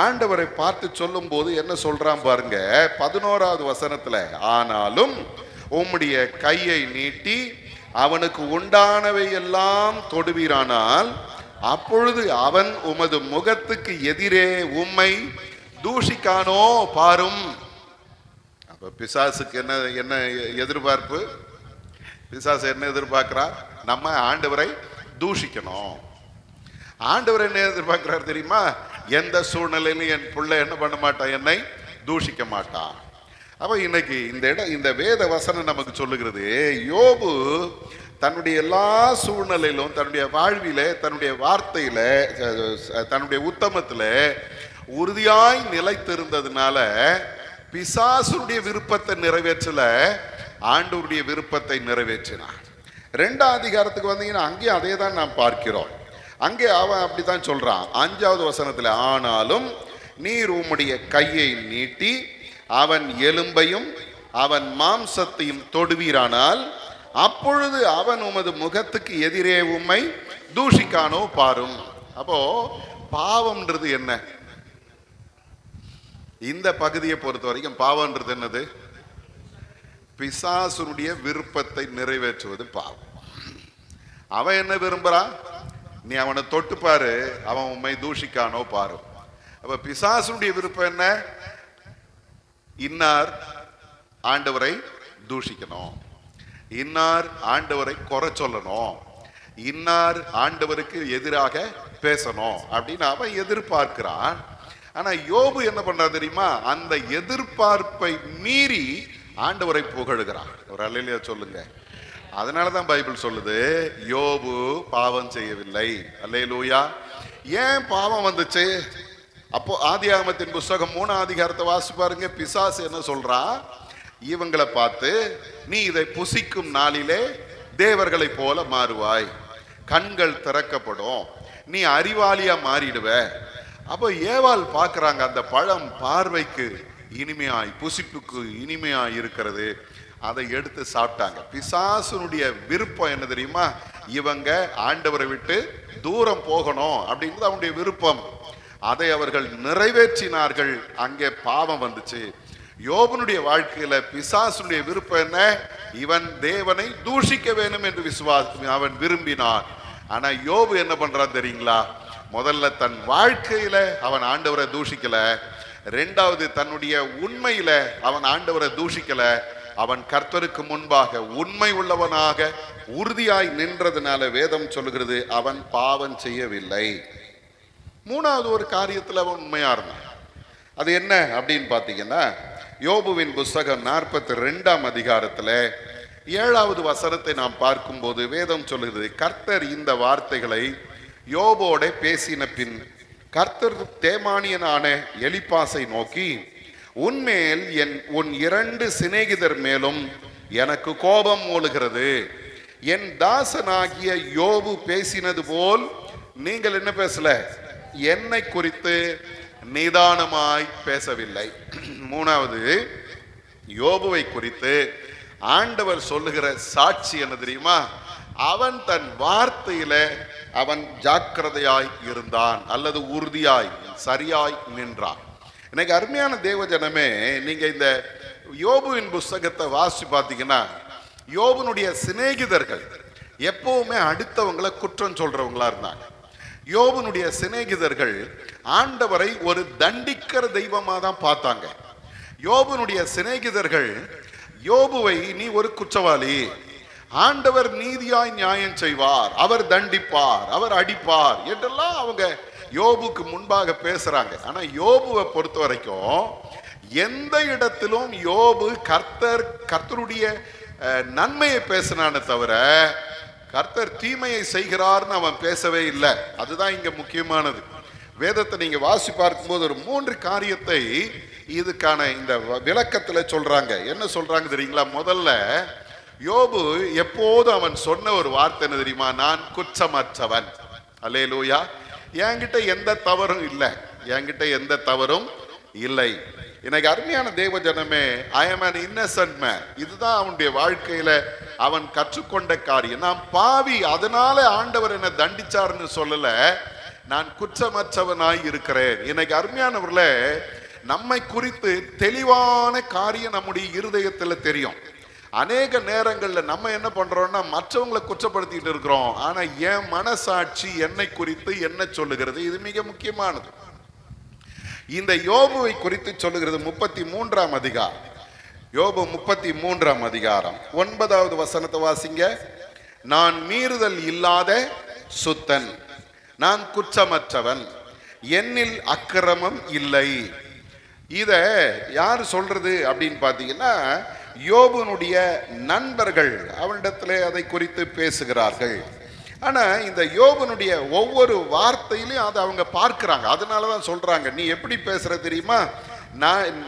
ஆண்டவரை பார்த்து சொல்லும் போது என்ன சொல்றான் பாருங்க. 11வது வசனத்துல, ஆனாலும் உம்முடைய கையை நீட்டி அவனுக்கு உண்டானவை எல்லாம் தொடுவீரானால் அப்பொழுது அவன் உமது முகத்துக்கு எதிரே உம்மை தூஷிக்கானோ பாரும். அப்ப பிசாசுக்கு என்ன என்ன எதிர்பார்ப்பு? பிசாசு என்ன எதிர்பார்க்கிறார்? நம்ம ஆண்டவரை தூஷிக்கணும். ஆண்டவர் என்ன எதிர்பார்க்கிறார் தெரியுமா? எந்த சூழ்நிலையிலும் என் பிள்ளை என்ன பண்ண மாட்டான், என்னை தூஷிக்க மாட்டான். அப்ப இன்னைக்கு இந்த வேத வசனம் நமக்கு சொல்லுகிறது, யோபு தன்னுடைய எல்லா சூழ்நிலையிலும், தன்னுடைய வாழ்வில, தன்னுடைய வார்த்தையில, தன்னுடைய உத்தமத்துல உறுதியாய் நிலைத்திருந்ததுனால பிசாசுடைய விருப்பத்தை நிறைவேற்றல, ஆண்டவருடைய விருப்பத்தை நிறைவேற்றினார். 2ஆம் அதிகாரத்துக்கு வந்தீங்கன்னா அங்கேயும் அதே தான் நாம் பார்க்கிறோம். அங்கே அவன் அப்படித்தான் சொல்றான். 5வது வசனத்துல, ஆனாலும் நீர் உம்முடைய கையை நீட்டி அவன் எலும்பையும் அவன் மாம்சத்தையும் தொடுவீரானால் அப்பொழுது அவன் உமது முகத்துக்கு எதிரே உம்மை தூஷிக்கானோ பாரும். அப்போ பாவம்ன்றது என்ன? இந்த பகுதியை பொறுத்த வரைக்கும் பாவம்ன்றது என்னது? பிசாசுடைய விருப்பத்தை நிறைவேற்றுவது பாவம். அவன் என்ன விரும்புறான்? நீ அவனை தொட்டு பாரு, அவன் உண்மை தூஷிக்கானோ பாரு. அப்ப பிசாசுடைய விருப்பம் என்ன? இன்னார் ஆண்டவரை தூஷிக்கணும், இன்னார் ஆண்டவரை குறை சொல்லணும், இன்னார் ஆண்டவருக்கு எதிராக பேசணும் அப்படின்னு அவன் எதிர்பார்க்கிறான். ஆனா யோபு என்ன பண்றா தெரியுமா? அந்த எதிர்பார்ப்பை மீறி ஆண்டவரை புகழுகிறான். ஒரு அல்லேலூயா சொல்லுங்க. அதனாலதான் பைபிள் சொல்லுது, யோபு பாவம் செய்யவில்லை. அல்லேலூயா. ஏன் பாவம் வந்துச்சு? அப்போ ஆதியாகமத்தின் புஸ்தகம் 3ஆம் அதிகாரத்தை வாசி பாருங்க. பிசாசு என்ன சொல்றா? இவங்களை பார்த்து, நீ இதை புசிக்கும் நாளிலே தேவர்களை போல மாறுவாய், கண்கள் திறக்கப்படும், நீ அறிவாளியா மாறிடுவ. அப்போ ஏவாள் பார்க்கறாங்க, அந்த பழம் பார்வைக்கு இனிமையாய், புசிப்புக்கு இனிமையாய் இருக்கிறது. அதை எடுத்து சாப்பிட்டாங்க. பிசாசுனுடைய விருப்பம் என்ன தெரியுமா? இவங்க ஆண்டவரை விட்டு தூரம் போகணும் அப்படின்றது அவனுடைய விருப்பம். அதை அவர்கள் நிறைவேற்றினார்கள். அங்கே பாவம் வந்துச்சு. யோபனுடைய வாழ்க்கையில பிசாசுடைய விருப்பம் என்ன? இவன் தேவனை தூஷிக்க வேண்டும் என்று அவன் விரும்பினான். ஆனா யோபு என்ன பண்றான் தெரியுங்களா? முதல்ல தன் வாழ்க்கையில அவன் ஆண்டவரை தூஷிக்கல, 2வது தன்னுடைய உண்மையில அவன் ஆண்டவரை தூஷிக்கல. அவன் கர்த்தருக்கு முன்பாக உண்மை உள்ளவனாக உறுதியாய் நின்றதுனால வேதம் சொல்லுகிறது, அவன் பாவம் செய்யவில்லை. 3வது ஒரு காரியத்தில் அவன் உண்மையா இருந்தான். அது என்ன அப்படின்னு பார்த்தீங்கன்னா, யோபுவின் புஸ்தகம் 42ஆம் அதிகாரத்துல 7வது வசனத்தை நாம் பார்க்கும்போது வேதம் சொல்லுகிறது, கர்த்தர் இந்த வார்த்தைகளை யோபோட பேசின பின் கர்த்தர் தேமானியனான எலிப்பாசை நோக்கி, உன்மேல் உன் 2 சிநேகிதர் மேலும் எனக்கு கோபம் மூளுகிறது. என் தாசனாகிய யோபு பேசினது போல் நீங்கள் என்ன பேசல? என்னை குறித்து நிதானமாய் பேசவில்லை. 3வது, யோபுவை குறித்து ஆண்டவர் சொல்லுகிற சாட்சி என்ன தெரியுமா? அவன் தன் வார்த்தையில அவன் ஜாக்கிரதையாய் இருந்தான், அல்லது உறுதியாய் சரியாய் நின்றான். எனக்கு அருமையான தேவஜனமே, நீங்க இந்த யோபுவின் புஸ்தகத்தை வாசி பார்த்தீங்கன்னா, யோபுனுடைய சிநேகிதர்கள் எப்பவுமே அடுத்தவங்களை குற்றம் சொல்றவங்களா இருந்தாங்க. யோபுனுடைய சிநேகிதர்கள் ஆண்டவரை ஒரு தண்டிக்கிற தெய்வமா தான் பார்த்தாங்க. யோபுனுடைய சிநேகிதர்கள் யோபுவை, நீ ஒரு குற்றவாளி, ஆண்டவர் நீதியாய் நியாயம் செய்வார், அவர் தண்டிப்பார், அவர் அடிப்பார் என்றெல்லாம் அவங்க யோபுக்கு முன்பாக பேசுறாங்க. ஆனா யோபுவை பொறுத்த வரைக்கும் எந்த இடத்திலும் யோபு கர்த்தருடைய நன்மையை பேசினானே தவிர கர்த்தர் தீமையை செய்கிறார்னு அவன் பேசவே இல்லை. அதுதான் இங்க முக்கியமானது. வேதத்தை நீங்க வாசி பார்க்கும்போது ஒரு 3 காரியத்தை இதுக்கான இந்த விளக்கத்துல சொல்றாங்க. என்ன சொல்றாங்க தெரியுங்களா? முதல்ல யோபு எப்போதும் அவன் சொன்ன ஒரு வார்த்தை என்ன தெரியுமா? நான் குற்றமற்றவன். அல்லேலூயா. என்கிட்ட எந்த தவறும் இல்லை, என்கிட்ட எந்த தவறும் இல்லை. எனக்கு அருமையான தேவ ஜனமே, ஐ am an innocent man. இதுதான் அவனுடைய வாழ்க்கையில அவன் கற்றுக்கொண்ட காரியம். நான் பாவி, அதனால ஆண்டவர் என்ன தண்டிச்சாருன்னு சொல்லல, நான் குற்றமற்றவனாய் இருக்கிறேன். எனக்கு அருமையானவர்களே, நம்மை குறித்து தெளிவான காரியம் நம்முடைய இருதயத்துல தெரியும். அநேக நேரங்கள்ல நம்ம என்ன பண்றோம்னா மற்றவங்களை குற்றப்படுத்திட்டு இருக்கிறோம். ஆனா என் மனசாட்சி என்னை குறித்து என்ன சொல்லுகிறது? இது மிக முக்கியமானது. இந்த யோபுவை குறித்து சொல்லுகிறது 33ஆம் அதிகாரம். யோபு 33ஆம் அதிகாரம் 9வது வசனத்தை வாசிங்க. நான் மீறுதல் இல்லாத சுத்தன், நான் குற்றமற்றவன், என்னில் அக்கிரமம் இல்லை. இத யார் சொல்றது அப்படின்னு பாத்தீங்கன்னா, யோபுனுடைய நண்பர்கள் அவனிடத்திலே அதை குறித்து பேசுகிறார்கள். ஆனா இந்த யோபுனுடைய ஒவ்வொரு வார்த்தையிலையும் அதை அவங்க பார்க்கிறாங்க. அதனாலதான் சொல்றாங்க, நீ எப்படி பேசுற தெரியுமா?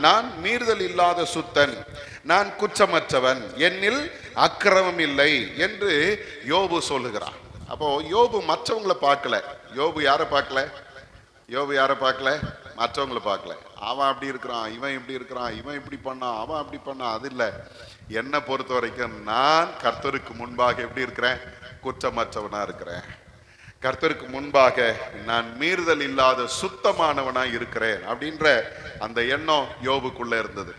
நான் மீறுதல் இல்லாத சுத்தன், நான் குற்றமற்றவன், என்னில் அக்கிரமம் இல்லை என்று யோபு சொல்லுகிறான். அப்போ யோபு மற்றவங்களை பார்க்கல. யோபு யாரை பார்க்கல? யோபு யாரை பார்க்கல? மற்றவங்களை பார்க்கல. அவன் அப்படி இருக்கிறான், இவன் இப்படி இருக்கிறான், இவன் இப்படி பண்ணான், அவன் அப்படி பண்ணான், அது இல்லை. என்னை பொறுத்த வரைக்கும் நான் கர்த்தருக்கு முன்பாக எப்படி இருக்கிறேன்? குற்றமற்றவனா இருக்கிறேன். கர்த்தருக்கு முன்பாக நான் மீறுதல் இல்லாத சுத்தமானவனா இருக்கிறேன் அப்படின்ற அந்த எண்ணம் யோபுக்குள்ள இருந்தது.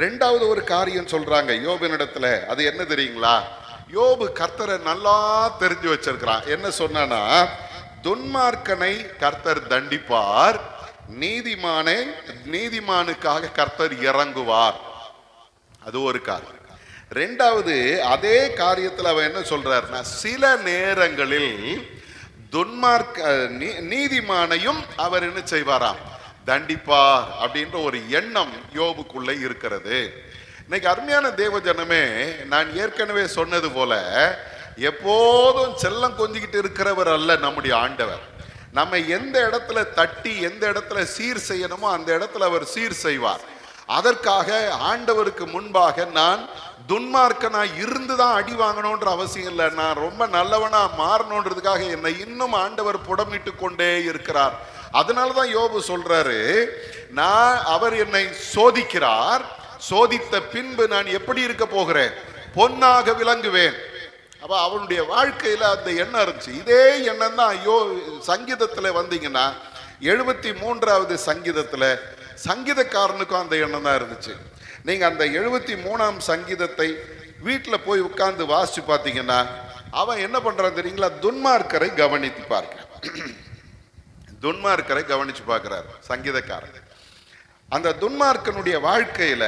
2வது ஒரு காரியம் சொல்றாங்க யோபினிடத்துல. அது என்ன தெரியுங்களா? யோபு கர்த்தரை நல்லா தெரிஞ்சு வச்சிருக்கிறான். என்ன சொன்னானா, துன்மார்க்கனை கர்த்தர் தண்டிப்பார், நீதிமானுக்காக கர்த்தர் இறங்குவார். அது ஒரு காரியம். 2வது அதே காரியத்தில் அவன் என்ன சொல்றாருன்னா, சில நேரங்களில் நீதிமானையும் அவர் என்ன செய்வாராம்? தண்டிப்பார் அப்படின்ற ஒரு எண்ணம் யோபுக்குள்ள இருக்கிறது. இன்னைக்கு அருமையான தேவ ஜனமே, நான் ஏற்கனவே சொன்னது போல எப்போதும் செல்லம் கொஞ்சிக்கிட்டு இருக்கிறவர் அல்ல நம்முடைய ஆண்டவர். நம்ம எந்த இடத்துல தட்டி எந்த இடத்துல சீர் செய்யணுமோ அந்த இடத்துல அவர் சீர் செய்வார். அதற்காக ஆண்டவருக்கு முன்பாக நான் துன்மார்க்கனா இருந்துதான் அடி வாங்கணும்ன்ற அவசியம் இல்லை. நான் ரொம்ப நல்லவனா மாறணுன்றதுக்காக என்னை இன்னும் ஆண்டவர் புடமிட்டு கொண்டே இருக்கிறார். அதனாலதான் யோபு சொல்றாரு, அவர் என்னை சோதிக்கிறார், சோதித்த பின்பு நான் எப்படி இருக்க போகிறேன்? பொன்னாக விளங்குவேன். அப்ப அவனுடைய வாழ்க்கையில அந்த எண்ணம் இருந்துச்சு. இதே எண்ணம் தான் சங்கீதத்துல வந்தீங்கன்னா 73வது சங்கீதத்துல சங்கீதக்காரனுக்கும் அந்த எண்ணம் தான் இருந்துச்சு. நீங்க அந்த 73ஆம் சங்கீதத்தை வீட்டுல போய் உட்கார்ந்து வாசிச்சு பார்த்தீங்கன்னா அவன் என்ன பண்றான் தெரியுங்களா? துன்மார்க்கரை கவனித்து பார்க்க, துன்மார்க்கரை கவனிச்சு பார்க்கிறார் சங்கீதக்காரன். அந்த துன்மார்க்கனுடைய வாழ்க்கையில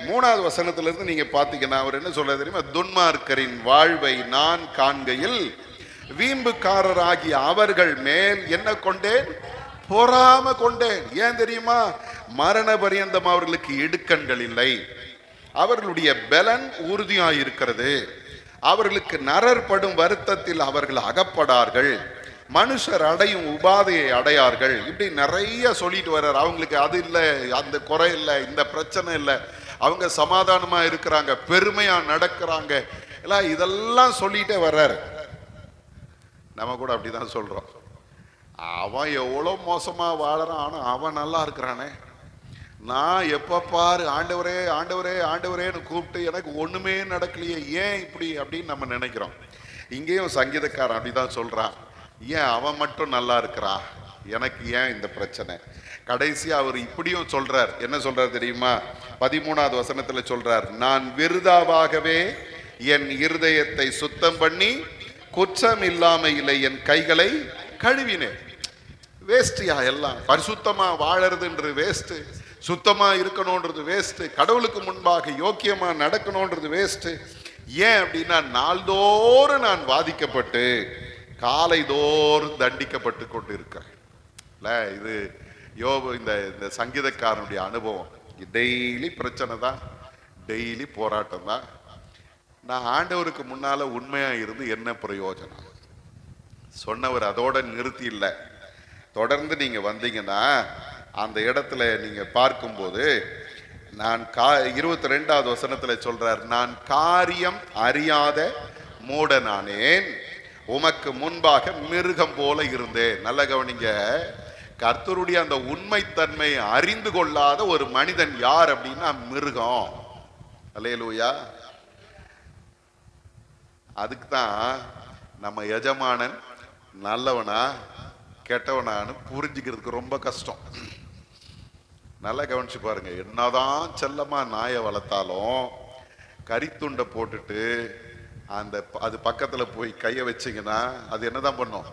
3வது வசனத்துல இருந்து நீங்க பாத்தீங்கன்னா அவர் என்ன சொல்ற தெரியுமா? துன்மார்க்கரின் வாழ்வை நான் காண்கையில் வீம்புக்காரராகிய அவர்கள் மேல் என்ன கொண்டேன்? பொறாம கொண்டேன். ஏன் தெரியுமா? மரண பரியந்தம் அவர்களுக்கு இடுக்கண்கள் இல்லை, அவர்களுடைய பலன் உறுதியாயிருக்கிறது, அவர்களுக்கு நரர் படும் வருத்தத்தில் அவர்கள் அகப்படார்கள், மனுஷர் அடையும் உபாதையை அடையார்கள். இப்படி நிறைய சொல்லிட்டு வர்றார். அவங்களுக்கு அது இல்லை, அந்த குறை இல்லை, இந்த பிரச்சனை இல்லை, அவங்க சமாதானமா இருக்கிறாங்க, பெருமையா நடக்கிறாங்க, எல்லாம் இதெல்லாம் சொல்லிட்டே வர்றாரு. நம்ம கூட அப்படிதான் சொல்றோம். அவன் எவ்வளோ மோசமா வாழறான், ஆனா அவன் நல்லா இருக்கிறானே, நான் எப்ப பாரு ஆண்டவரே ஆண்டவரே ஆண்டவரேன்னு கூப்பிட்டு எனக்கு ஒண்ணுமே நடக்கலையே, ஏன் இப்படி அப்படின்னு நம்ம நினைக்கிறோம். இங்கேயும் சங்கீதக்காரன் அப்படிதான் சொல்றான், ஏன் அவன் மட்டும் நல்லா இருக்கிறான், எனக்கு ஏன் இந்த பிரச்சனை? கடைசியா அவர் இப்படியும் சொல்றார். என்ன சொல்றார் தெரியுமா? 13வது வசனத்துல சொல்றார், நான் விருதாவாகவே என் இருதயத்தை சுத்தம் பண்ணி குற்றம் இல்லாமையிலே என் கைகளை கழுவினேன். வேஸ்டியா? எல்லாம் பரிசுத்தமா வாழறதுன்றது வேஸ்ட், சுத்தமா இருக்கணும்ன்றது வேஸ்ட், கடவுளுக்கு முன்பாக யோக்கியமா நடக்கணும்ன்றது வேஸ்ட். ஏன் அப்படின்னா, நாள்தோறும் நான் வாதிக்கப்பட்டு காலை தோறும் தண்டிக்கப்பட்டு கொண்டு இருக்கிறேன். இது யோபு இந்த சங்கீதக்காரனுடைய அனுபவம். டெய்லி பிரச்சனை தான், டெய்லி போராட்டம் தான். நான் ஆண்டவருக்கு முன்னால உண்மையா இருந்து என்ன பிரயோஜனம்? சொன்னவர் அதோட நிறுத்தி இல்லை, தொடர்ந்து நீங்க வந்தீங்கன்னா அந்த இடத்துல நீங்க பார்க்கும்போது நான் 22வது வசனத்துல சொல்றார், நான் காரியம் அறியாத மூடனானேன், உமக்கு முன்பாக மிருகம் போல இருந்தேன். நல்ல கவனிங்க, கர்த்தருடைய அந்த உண்மைத்தன்மை அறிந்து கொள்ளாத ஒரு மனிதன் யார் அப்படின்னா மிருகம். அல்லேலூயா. அதுக்கு தான் நம்ம எஜமானன் நல்லவனா கெட்டவனான்னு புரிஞ்சுக்கிறதுக்கு ரொம்ப கஷ்டம். நல்லா கவனிச்சு பாருங்க, என்னதான் செல்லமா நாயை வளர்த்தாலும் கறித்துண்டை போட்டுட்டு அது பக்கத்துல போய் கையை வச்சிங்கன்னா அது என்னதான் பண்ணும்?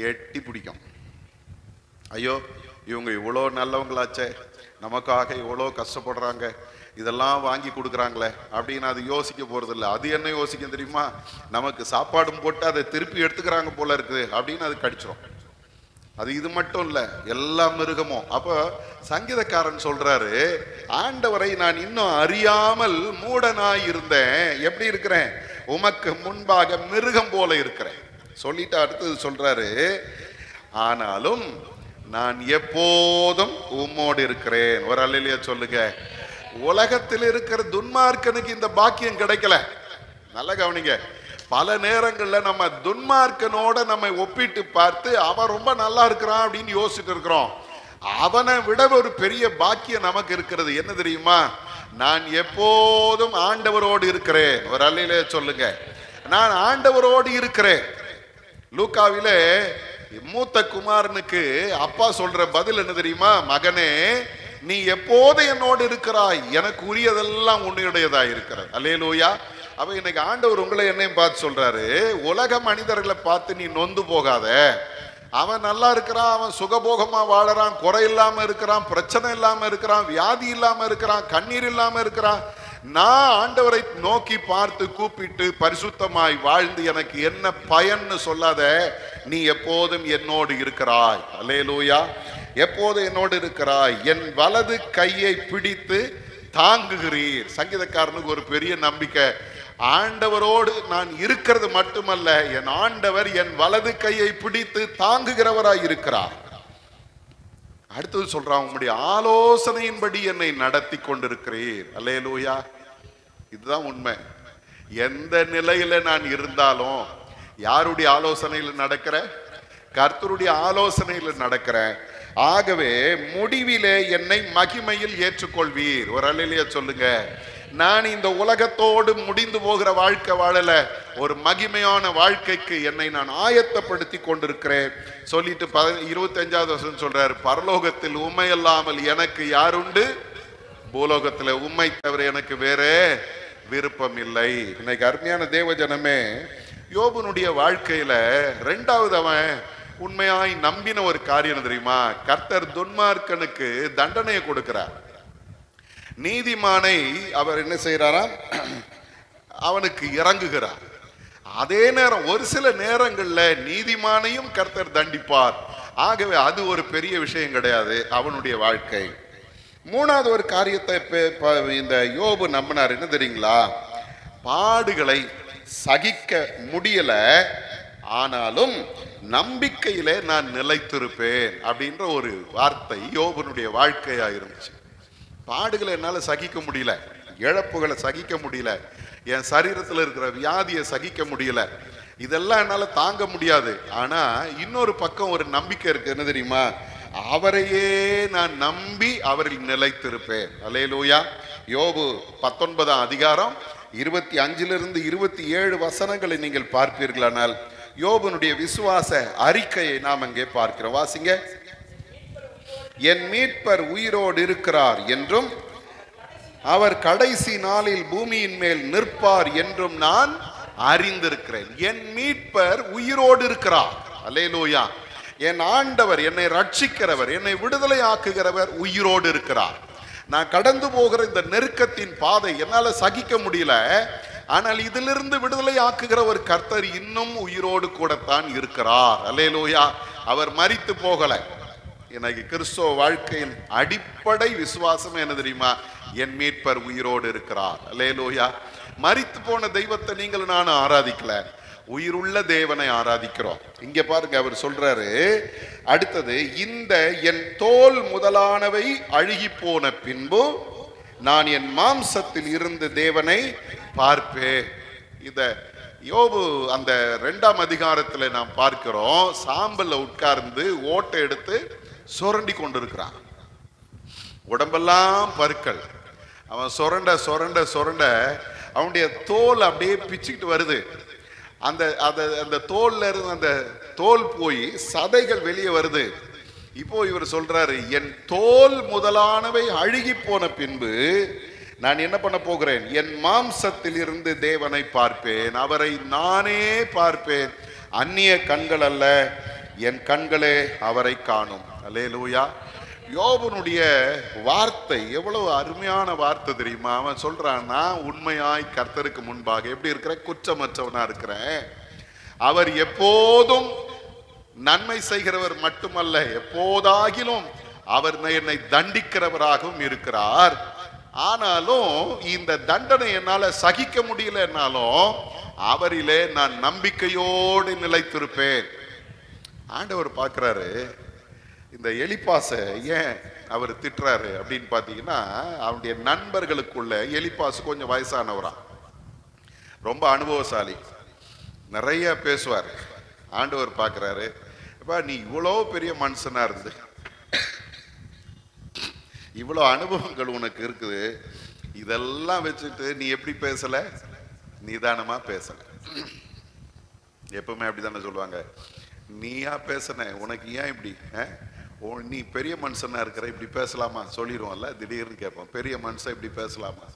எட்டி பிடிக்கும். ஐயோ, இவங்க இவ்வளோ நல்லவங்களாச்சே, நமக்காக இவ்வளோ கஷ்டப்படுறாங்க, இதெல்லாம் வாங்கி கொடுக்குறாங்களே அப்படின்னு அது யோசிக்க போறது இல்லை. அது என்ன யோசிக்க தெரியுமா? நமக்கு சாப்பாடும் போட்டு அதை திருப்பி எடுத்துக்கிறாங்க போல இருக்குது அப்படின்னு அது கடிச்சிடும். அது இது மட்டும் இல்ல, எல்லா மிருகமும். அப்போ சங்கீதக்காரன் சொல்றாரு, ஆண்டவரை நான் இன்னும் அறியாமல் மூடனாய் இருந்தேன், எப்படி இருக்கிறேன்? உமக்கு முன்பாக மிருகம் போல இருக்கிறேன் சொல்லிட்டு அடுத்தது சொல்றாரு, ஆனாலும் நான் எப்போதும் உம்மோடு இருக்கிறேன். ஒரு அல்லேலூயா சொல்லுங்க. உலகத்தில் இருக்கிற துன்மார்க்கனுக்கு இந்த பாக்கியம் கிடைக்கல. நல்ல கவனிங்க, பல நேரங்கள்ல நம்ம துன்மார்க்கனோட நம்ம ஒப்பிட்டு பார்த்து அவன் ரொம்ப நல்லா இருக்கிறான் அப்படின்னு யோசிச்சுட்டு இருக்கிறோம். அவனை விட ஒரு பெரிய பாக்கியம் நமக்கு இருக்கிறது. என்ன தெரியுமா? நான் எப்போதும் ஆண்டவரோடு இருக்கிறேன். ஒரு அல்லேலூயா சொல்லுங்க. நான் ஆண்டவரோடு இருக்கிறேன். லூக்காவிலே மூத்த குமாரனுக்கு அப்பா சொல்ற பதில் என்ன தெரியுமா? மகனே, நீ எப்போது என்னோடு இருக்கிறாய், எனக்கு உரியதெல்லாம் உன்னுடையதா இருக்கிறது. அல்லேலூயா. அப்ப இன்னைக்கு ஆண்டவர் உங்களை என்னையும் பார்த்து சொல்றாரு, உலக மனிதர்களை பார்த்து நீ நொந்து போகாத. அவன் நல்லா இருக்கிறான், அவன் சுகபோகமா வாழறான், குறை இல்லாம இருக்கிறான், பிரச்சனை இல்லாம இருக்கிறான், வியாதி இல்லாம இருக்கிறான், கண்ணீர் இல்லாம இருக்கிறான். நான் ஆண்டவரை நோக்கி பார்த்து கூப்பிட்டு பரிசுத்தமாய் வாழ்ந்து எனக்கு என்ன பயன்னு சொல்லாத. நீ எப்போதும் என்னோடு இருக்கிறாய். அல்லேலூயா. எப்போது என்னோடு இருக்கிறாய், என் வலது கையை பிடித்து தாங்குகிறீர். சங்கீதக்காரனுக்கு ஒரு பெரிய நம்பிக்கை, ஆண்டவரோடு நான் இருக்கிறது மட்டுமல்ல, என் ஆண்டவர் என் வலது கையை பிடித்து தாங்குகிறவராய் இருக்கிறார். அடுத்தது சொல்றான், உங்களுடைய ஆலோசனையின்படி என்னை நடத்தி கொண்டிருக்கிறீர். அல்லேலூயா. இதுதான் உண்மை. எந்த நிலையில நான் இருந்தாலும் யாருடைய ஆலோசனையில நடக்கிற? கர்த்தருடைய ஆலோசனையில நடக்கிறேன். ஆகவே முடிவிலே என்னை மகிமையில் ஏற்றுக்கொள்வீர். ஒரு அல்லேலூயா சொல்லுங்க. நான் இந்த உலகத்தோடு முடிந்து போகிற வாழ்க்கை வாழல, ஒரு மகிமையான வாழ்க்கைக்கு என்னை நான் ஆயத்தப்படுத்தி கொண்டிருக்கிறேன் சொல்லிட்டு 25வது வசனம் சொல்றாரு, பரலோகத்தில் உம்மை அல்லாமல் எனக்கு யாருண்டு? பூலோகத்தில் உம்மை தவிர எனக்கு வேற விருப்பம் இல்லை. இன்னைக்கு அருமையான தேவ ஜனமே, யோபுனுடைய வாழ்க்கையில ரெண்டாவது அவன் உண்மையாய் நம்பின ஒரு காரியம் தெரியுமா? கர்த்தர் துன்மார்க்கனுக்கு தண்டனையை கொடுக்கிறார். நீதிமானை அவர் என்ன செய்யறாரா? அவனுக்கு இறங்குகிறார். அதே நேரம் ஒரு சில நேரங்கள்ல நீதிமானையும் கர்த்தர் தண்டிப்பார். ஆகவே அது ஒரு பெரிய விஷயம் கிடையாது அவனுடைய வாழ்க்கை. மூணாவது ஒரு காரியத்தை இந்த யோபு நம்பினார். என்ன தெரியுங்களா? பாடுகளை சகிக்க முடியல, ஆனாலும் நம்பிக்கையிலே நான் நிலைத்திருப்பேன் அப்படின்ற ஒரு வார்த்தை யோபுனுடைய வாழ்க்கையா இருந்துச்சு. பாடுகளை என்னால சகிக்க முடியல, இழப்புகளை சகிக்க முடியல, என் சரீரத்தில் இருக்கிற வியாதியை சகிக்க முடியல, இதெல்லாம் என்னால தாங்க முடியாது. ஆனா இன்னொரு பக்கம் ஒரு நம்பிக்கை இருக்கு. என்ன தெரியுமா? அவரையே நான் நம்பி அவரில் நிலைத்திருப்பேன். அல்லேலூயா. யோபு 19ஆம் அதிகாரம் 25லிருந்து 27 வசனங்களை நீங்கள் பார்ப்பீர்களானால் யோபுனுடைய விசுவாச அறிக்கையை நாம் அங்கே பார்க்கிறோம். வாசிங்க. என் மீட்பர் உயிரோடு இருக்கிறார் என்றும் அவர் கடைசி நாளில் பூமியின் மேல் நிற்பார் என்றும் நான் அறிந்திருக்கிறேன். என் மீட்பர் உயிரோடு இருக்கிறார். அல்லேலூயா. என் ஆண்டவர், என்னை ரட்சிக்கிறவர், என்னை விடுதலை ஆக்குகிறவர் உயிரோடு இருக்கிறார். நான் கடந்து போகிற இந்த நெருக்கத்தின் பாதை என்னால சகிக்க முடியல, ஆனால் இதிலிருந்து விடுதலை ஆக்குகிற ஒரு கர்த்தர் இன்னும் உயிரோடு கூடத்தான் இருக்கிறார். அல்லேலூயா. அவர் மரித்து போகல. எனக்கு கிறிஸ்துவ வாழ்க்கையின் அடிப்படை விசுவாசம் என்ன தெரியுமா? என் மீட்பர் உயிரோடு இருக்கிறார். அல்லேலூயா. மரித்து போன தெய்வத்தை நீங்கள் நானும் ஆராதிக்கல. உயிருள்ள தேவனை ஆராதிக்கிறோம். இங்க பாருங்க, அவர் சொல்றாரு அடுத்தது, இந்த என் தோல் முதலானவை அழுகி போன பின்பு நான் என் மாம்சத்தில் இருந்து தேவனை பார்ப்பேன். இத யோபு அந்த 2ஆம் அதிகாரத்துல நாம் பார்க்கிறோம். சாம்பல்ல உட்கார்ந்து ஓட்டை எடுத்து சுரண்டி கொண்டிருக்கிறான். உடம்பெல்லாம் பருக்கள். அவன் சுரண்ட சுரண்ட சுரண்ட அவனுடைய தோல் அப்படியே பிச்சுக்கிட்டு வருது. அந்த தோல்ல இருந்து அந்த தோல் போய் சதைகள் வெளியே வருது. இப்போ இவர் சொல்றாரு, என் தோல் முதலானவை அழுகி போன பின்பு நான் என்ன பண்ண போகிறேன், என் மாம்சத்தில் இருந்து தேவனை பார்ப்பேன், அவரை நானே பார்ப்பேன், அந்நிய கண்கள் அல்ல, என் கண்களே அவரை காணும். அல்லேலூயா. யோபனுடைய வார்த்தை எவ்வளவு அருமையான வார்த்தை தெரியுமா? அவன் சொல்றான், நான் உண்மையாய் கர்த்தருக்கு முன்பாக எப்படி இருக்கிறேன், குற்றமற்றவனா இருக்கிறேன். அவர் எப்போதும் நன்மை செய்கிறவர் மட்டுமல்ல, எப்போதாகிலும் அவர் என்னை தண்டிக்கிறவராகவும் இருக்கிறார். ஆனாலும் இந்த தண்டனை என்னால சகிக்க முடியலன்னாலும் அவரிலே நான் நம்பிக்கையோடு நிலைத்திருப்பேன். ஆண்டவர் பார்க்கிறாரு, இந்த எலிப்பாச ஏன் அவர் திட்டுறாரு அப்படின்னு பாத்தீங்கன்னா, அவனுடைய நண்பர்களுக்குள்ள எலிப்பாசு கொஞ்சம் வயசானவரா, ரொம்ப அனுபவசாலி, நிறைய பேசுவார். ஆண்டவர் பார்க்கிறாரு, நீ இவ்வளோ பெரிய மனுஷனா இருந்து இவ்வளோ அனுபவங்கள் உனக்கு இருக்குது, இதெல்லாம் வச்சுட்டு நீ எப்படி பேசல, நிதானமா பேசல. எப்பவுமே அப்படித்தானே சொல்லுவாங்க, நீயா பேசன, உனக்கு ஏன் இப்படி, நீ பெரிய மனுஷனா இருக்கிற, இப்படி பேசலாமா சொல்லிடுவோம்ல, திடீர்னு கேட்போம், பெரிய மனுஷன் இப்படி பேசலாமா?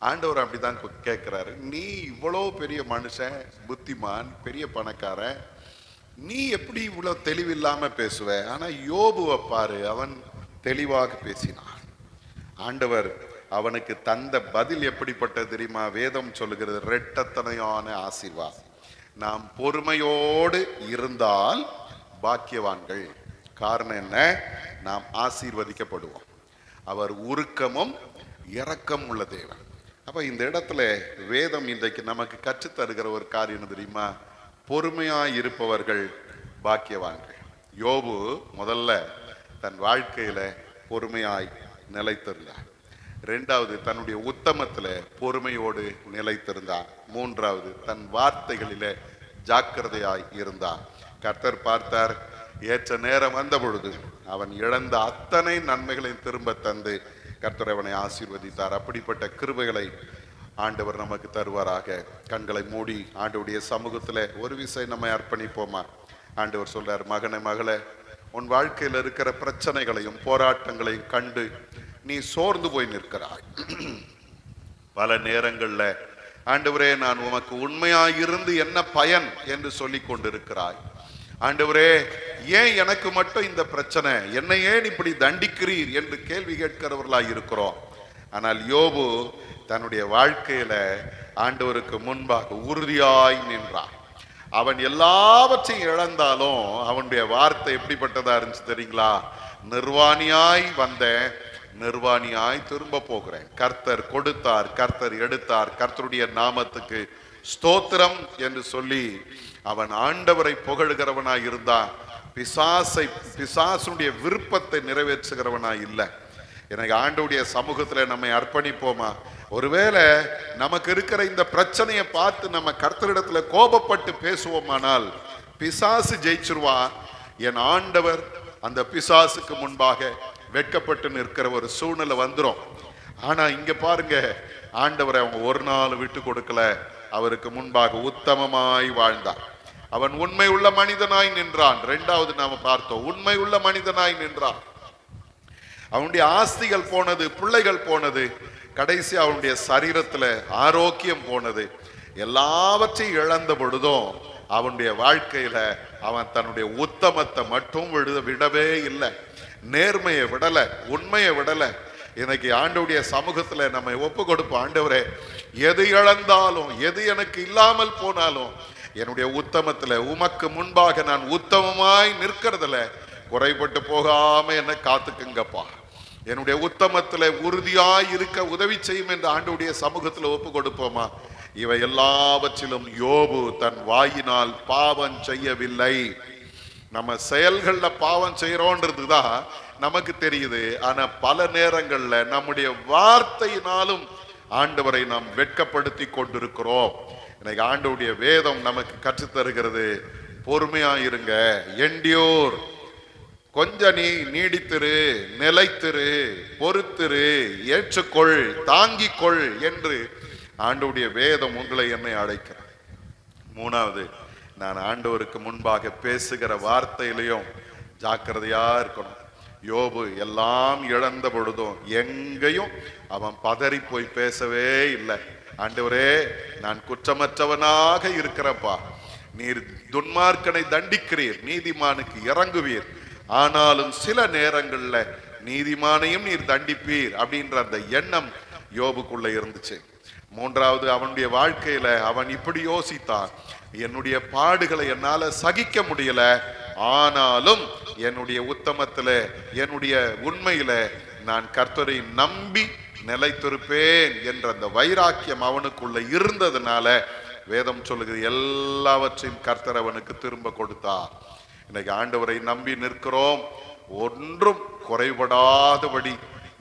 ஆண்டவர் அப்படிதான் கேட்கிறாரு, நீ இவ்வளோ பெரிய மனுஷன், புத்திமான், பெரிய பணக்காரன், நீ எப்படி இவ்வளவு தெளிவில்லாம பேசுவ? ஆனா யோபுவை பாரு, அவன் தெளிவாக பேசினான். ஆண்டவர் அவனுக்கு தந்த பதில் எப்படிப்பட்டது தெரியுமா? வேதம் சொல்லுகிறது, இரட்டத்தனையான ஆசீர்வாதம். நாம் பொறுமையோடு இருந்தால் பாக்கியவான்கள். காரணம் என்ன? நாம் ஆசீர்வதிக்கப்படுவோம். அவர் உருக்கமும் இரக்கம் உள்ள தேவன். அப்ப இந்த இடத்துல வேதம் இன்றைக்கு நமக்கு கற்றுத்தருகிற ஒரு காரியம் தெரியுமா? பொறுமையாய் இருப்பவர்கள் பாக்கியவான்கள். யோபு முதல்ல தன் வாழ்க்கையில பொறுமையாய் நிலைத்திருந்தார். 2வது தன்னுடைய உத்தமத்துல பொறுமையோடு நிலைத்திருந்தார். 3வது தன் வார்த்தைகளில ஜாக்கிரதையாய் இருந்தார். கர்த்தர் பார்த்தார், ஏற்ற நேரம் வந்த பொழுது அவன் இழந்த அத்தனை நன்மைகளையும் திரும்ப தந்து கர்த்தர் அவனை ஆசீர்வதித்தார். அப்படிப்பட்ட கிருபைகளை ஆண்டவர் நமக்கு தருவாராக. கண்களை மூடி ஆண்டவருடைய சமூகத்துல ஒரு விசை நம்மை அர்ப்பணிப்போமா? ஆண்டவர் சொல்றார், மகனே மகளே, உன் வாழ்க்கையில் இருக்கிற பிரச்சனைகளையும் போராட்டங்களையும் கண்டு நீ சோர்ந்து போய் நிற்கிறாய். பல நேரங்கள்ல ஆண்டவரே, நான் உமக்கு உண்மையாயிருந்து என்ன பயன் என்று சொல்லி கொண்டிருக்கிறாய். ஆண்டவரே, ஏன் எனக்கு மட்டும் இந்த பிரச்சனை, என்னை ஏன் இப்படி தண்டிக்கிறீர் என்று கேள்வி கேட்கிறவர்களாய் இருக்கிறோம். ஆனால் யோபு தன்னுடைய வாழ்க்கையில ஆண்டவருக்கு முன்பாக உறுதியாய் நின்றான். அவன் எல்லாவற்றையும் இழந்தாலும் அவனுடைய வார்த்தை எப்படிப்பட்டதா இருந்துச்சு தெரியுங்களா? நிர்வாணியாய் வந்தேன், நிர்வாணியாய் திரும்ப போகிறேன். கர்த்தர் கொடுத்தார், கர்த்தர் எடுத்தார், கர்த்தருடைய நாமத்துக்கு ஸ்தோத்திரம் என்று சொல்லி அவன் ஆண்டவரை புகழுகிறவனாய் இருந்தான். பிசாசுடைய விருப்பத்தை நிறைவேற்றுகிறவனாய் இல்லை. எனக்கு ஆண்டவருடைய சமூகத்துல நம்மை அர்ப்பணிப்போமா? ஒருவேளை நமக்கு இருக்கிற இந்த பிரச்சனையை பார்த்து நம்ம கர்த்தரிடத்துல கோபப்பட்டு பேசுவோமானால் பிசாசு ஜெயிச்சிருவான். என் ஆண்டவர் அந்த பிசாசுக்கு முன்பாக வெட்கப்பட்டு நிற்கிற ஒரு சூழ்நிலை வந்துடும். ஆனா இங்க பாருங்க, ஆண்டவரை அவங்க ஒரு நாள் விட்டு கொடுக்கல. அவருக்கு முன்பாக உத்தமமாய் வாழ்ந்தார். அவன் உண்மை உள்ள மனிதனாய் நின்றான். 2வது நாம பார்த்தோம், உண்மை உள்ள மனிதனாய் நின்றான். அவனுடைய ஆஸ்திகள் போனது, பிள்ளைகள் போனது, கடைசி அவனுடைய சரீரத்துல ஆரோக்கியம் போனது. எல்லாவற்றையும் இழந்த பொழுதும் அவனுடைய வாழ்க்கையில அவன் தன்னுடைய உத்தமத்தை மட்டும் விடவே இல்லை. நேர்மையை விடல, உண்மையை விடல. இன்னைக்கு ஆண்டவருடைய சமூகத்துல நம்ம ஒப்பு கொடுப்போம். ஆண்டவரே, எது இழந்தாலும், எது எனக்கு இல்லாமல் போனாலும் என்னுடைய உத்தமத்துல உமக்கு முன்பாக நான் உத்தமமாய் நிற்கிறதுல குறைபட்டு போகாம என்ன காத்துக்குங்கப்பா. என்னுடைய உத்தமத்துல உறுதியாய் இருக்க உதவி செய்யும் என்று ஆண்டவருடைய சமூகத்துல ஒப்பு கொடுப்போமா? இவை எல்லாவற்றிலும் யோபு தன் வாயினால் பாவம் செய்யவில்லை. நம்ம செயல்கள்ல பாவம் செய்யறோன்றதுதான் நமக்கு தெரியுது. ஆனா பல நேரங்கள்ல நம்முடைய வார்த்தையினாலும் ஆண்டவரை நாம் வெட்கப்படுத்தி கொண்டிருக்கிறோம். இன்னைக்கு ஆண்டவருடைய வேதம் நமக்கு கற்றுத்தருகிறது, பொறுமையாயிருங்க, என்டியோர், கொஞ்சம் நீ நீடித்திரு, நிலைத்திரு, பொறுத்திரு, ஏற்றுக்கொள், தாங்கிக்கொள் என்று ஆண்டவருடைய வேதம் உங்களை என்னை அழைக்கிறார். மூணாவது, நான் ஆண்டவருக்கு முன்பாக பேசுகிற வார்த்தையிலையும் ஜாக்கிரதையா இருக்கணும். யோபு எல்லாம் இழந்த பொழுதும் எங்கேயும் அவன் பதறி போய் பேசவே இல்லை. ஆண்டவரே, நான் குற்றமற்றவனாக இருக்கிறப்பா, நீர் துன்மார்க்கனை தண்டிக்கிறீர், நீதிமானுக்கு இறங்குவீர், ஆனாலும் சில நேரங்கள்ல நீதிமானையும் நீர் தண்டிப்பீர் அப்படின்ற அந்த எண்ணம் யோபுக்குள்ள இருந்துச்சு. மூன்றாவது, அவனுடைய வாழ்க்கையில அவன் இப்படி யோசித்தான், என்னுடைய பாடுகளை என்னால சகிக்க முடியல, ஆனாலும் என்னுடைய உத்தமத்துல, என்னுடைய உண்மையில நான் கர்த்தரை நம்பி நிலைத்திருப்பேன் என்ற அந்த வைராக்கியம் அவனுக்குள்ள இருந்ததுனால வேதம் சொல்லுகிறது எல்லாவற்றையும் கர்த்தர் அவனுக்கு திரும்ப கொடுத்தார். இன்னைக்கு ஆண்டவரை நம்பி நிற்கிறோம், ஒன்றும் குறைபடாதபடி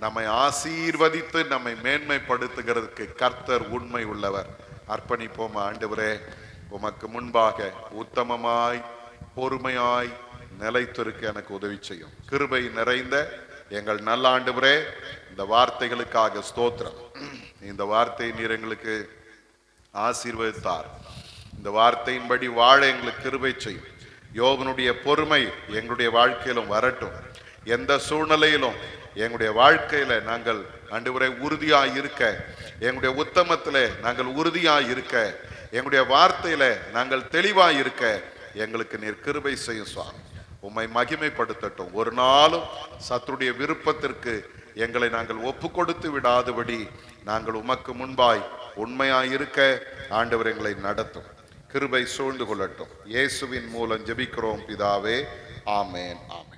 நம்மை ஆசீர்வதித்து நம்மை மேன்மைப்படுத்துகிறதுக்கு கர்த்தர் உண்மை உள்ளவர். அர்ப்பணிப்போம். ஆண்டவரே, உமக்கு முன்பாக உத்தமமாய் பொறுமையாய் நிலைத்திருக்க எனக்கு உதவி செய்யும். கிருபை நிறைந்த எங்கள் நல்ல ஆண்டவரே, இந்த வார்த்தைகளுக்காக ஸ்தோத்திரம். இந்த வார்த்தை நீர் எங்களுக்கு ஆசீர்வதித்தார். இந்த வார்த்தையின்படி வாழ எங்களுக்கு கிருபை செய்யும். யோபனுடைய பொறுமை எங்களுடைய வாழ்க்கையிலும் வரட்டும். எந்த சூழ்நிலையிலும் எங்களுடைய வாழ்க்கையில நாங்கள் ஆண்டவரே உறுதியாய் இருக்க, எங்களுடைய உத்தமத்தில நாங்கள் உறுதியாய் இருக்க, எங்களுடைய வார்த்தையில நாங்கள் தெளிவாய் இருக்க எங்களுக்கு நீர் கிருபை செய்யும் சுவாமி. உம்மை மகிமைப்படுத்தட்டும். ஒரு நாளும் சத்துருடைய விருப்பத்திற்கு எங்களை நாங்கள் ஒப்பு கொடுத்து விடாதபடி நாங்கள் உமக்கு முன்பாய் உண்மையாய் இருக்க ஆண்டவர் எங்களை நடத்தும். கிருபை சூழ்ந்து கொள்ளட்டும். இயேசுவின் மூலம் ஜெபிக்கிறோம் பிதாவே. ஆமேன். ஆமேன்.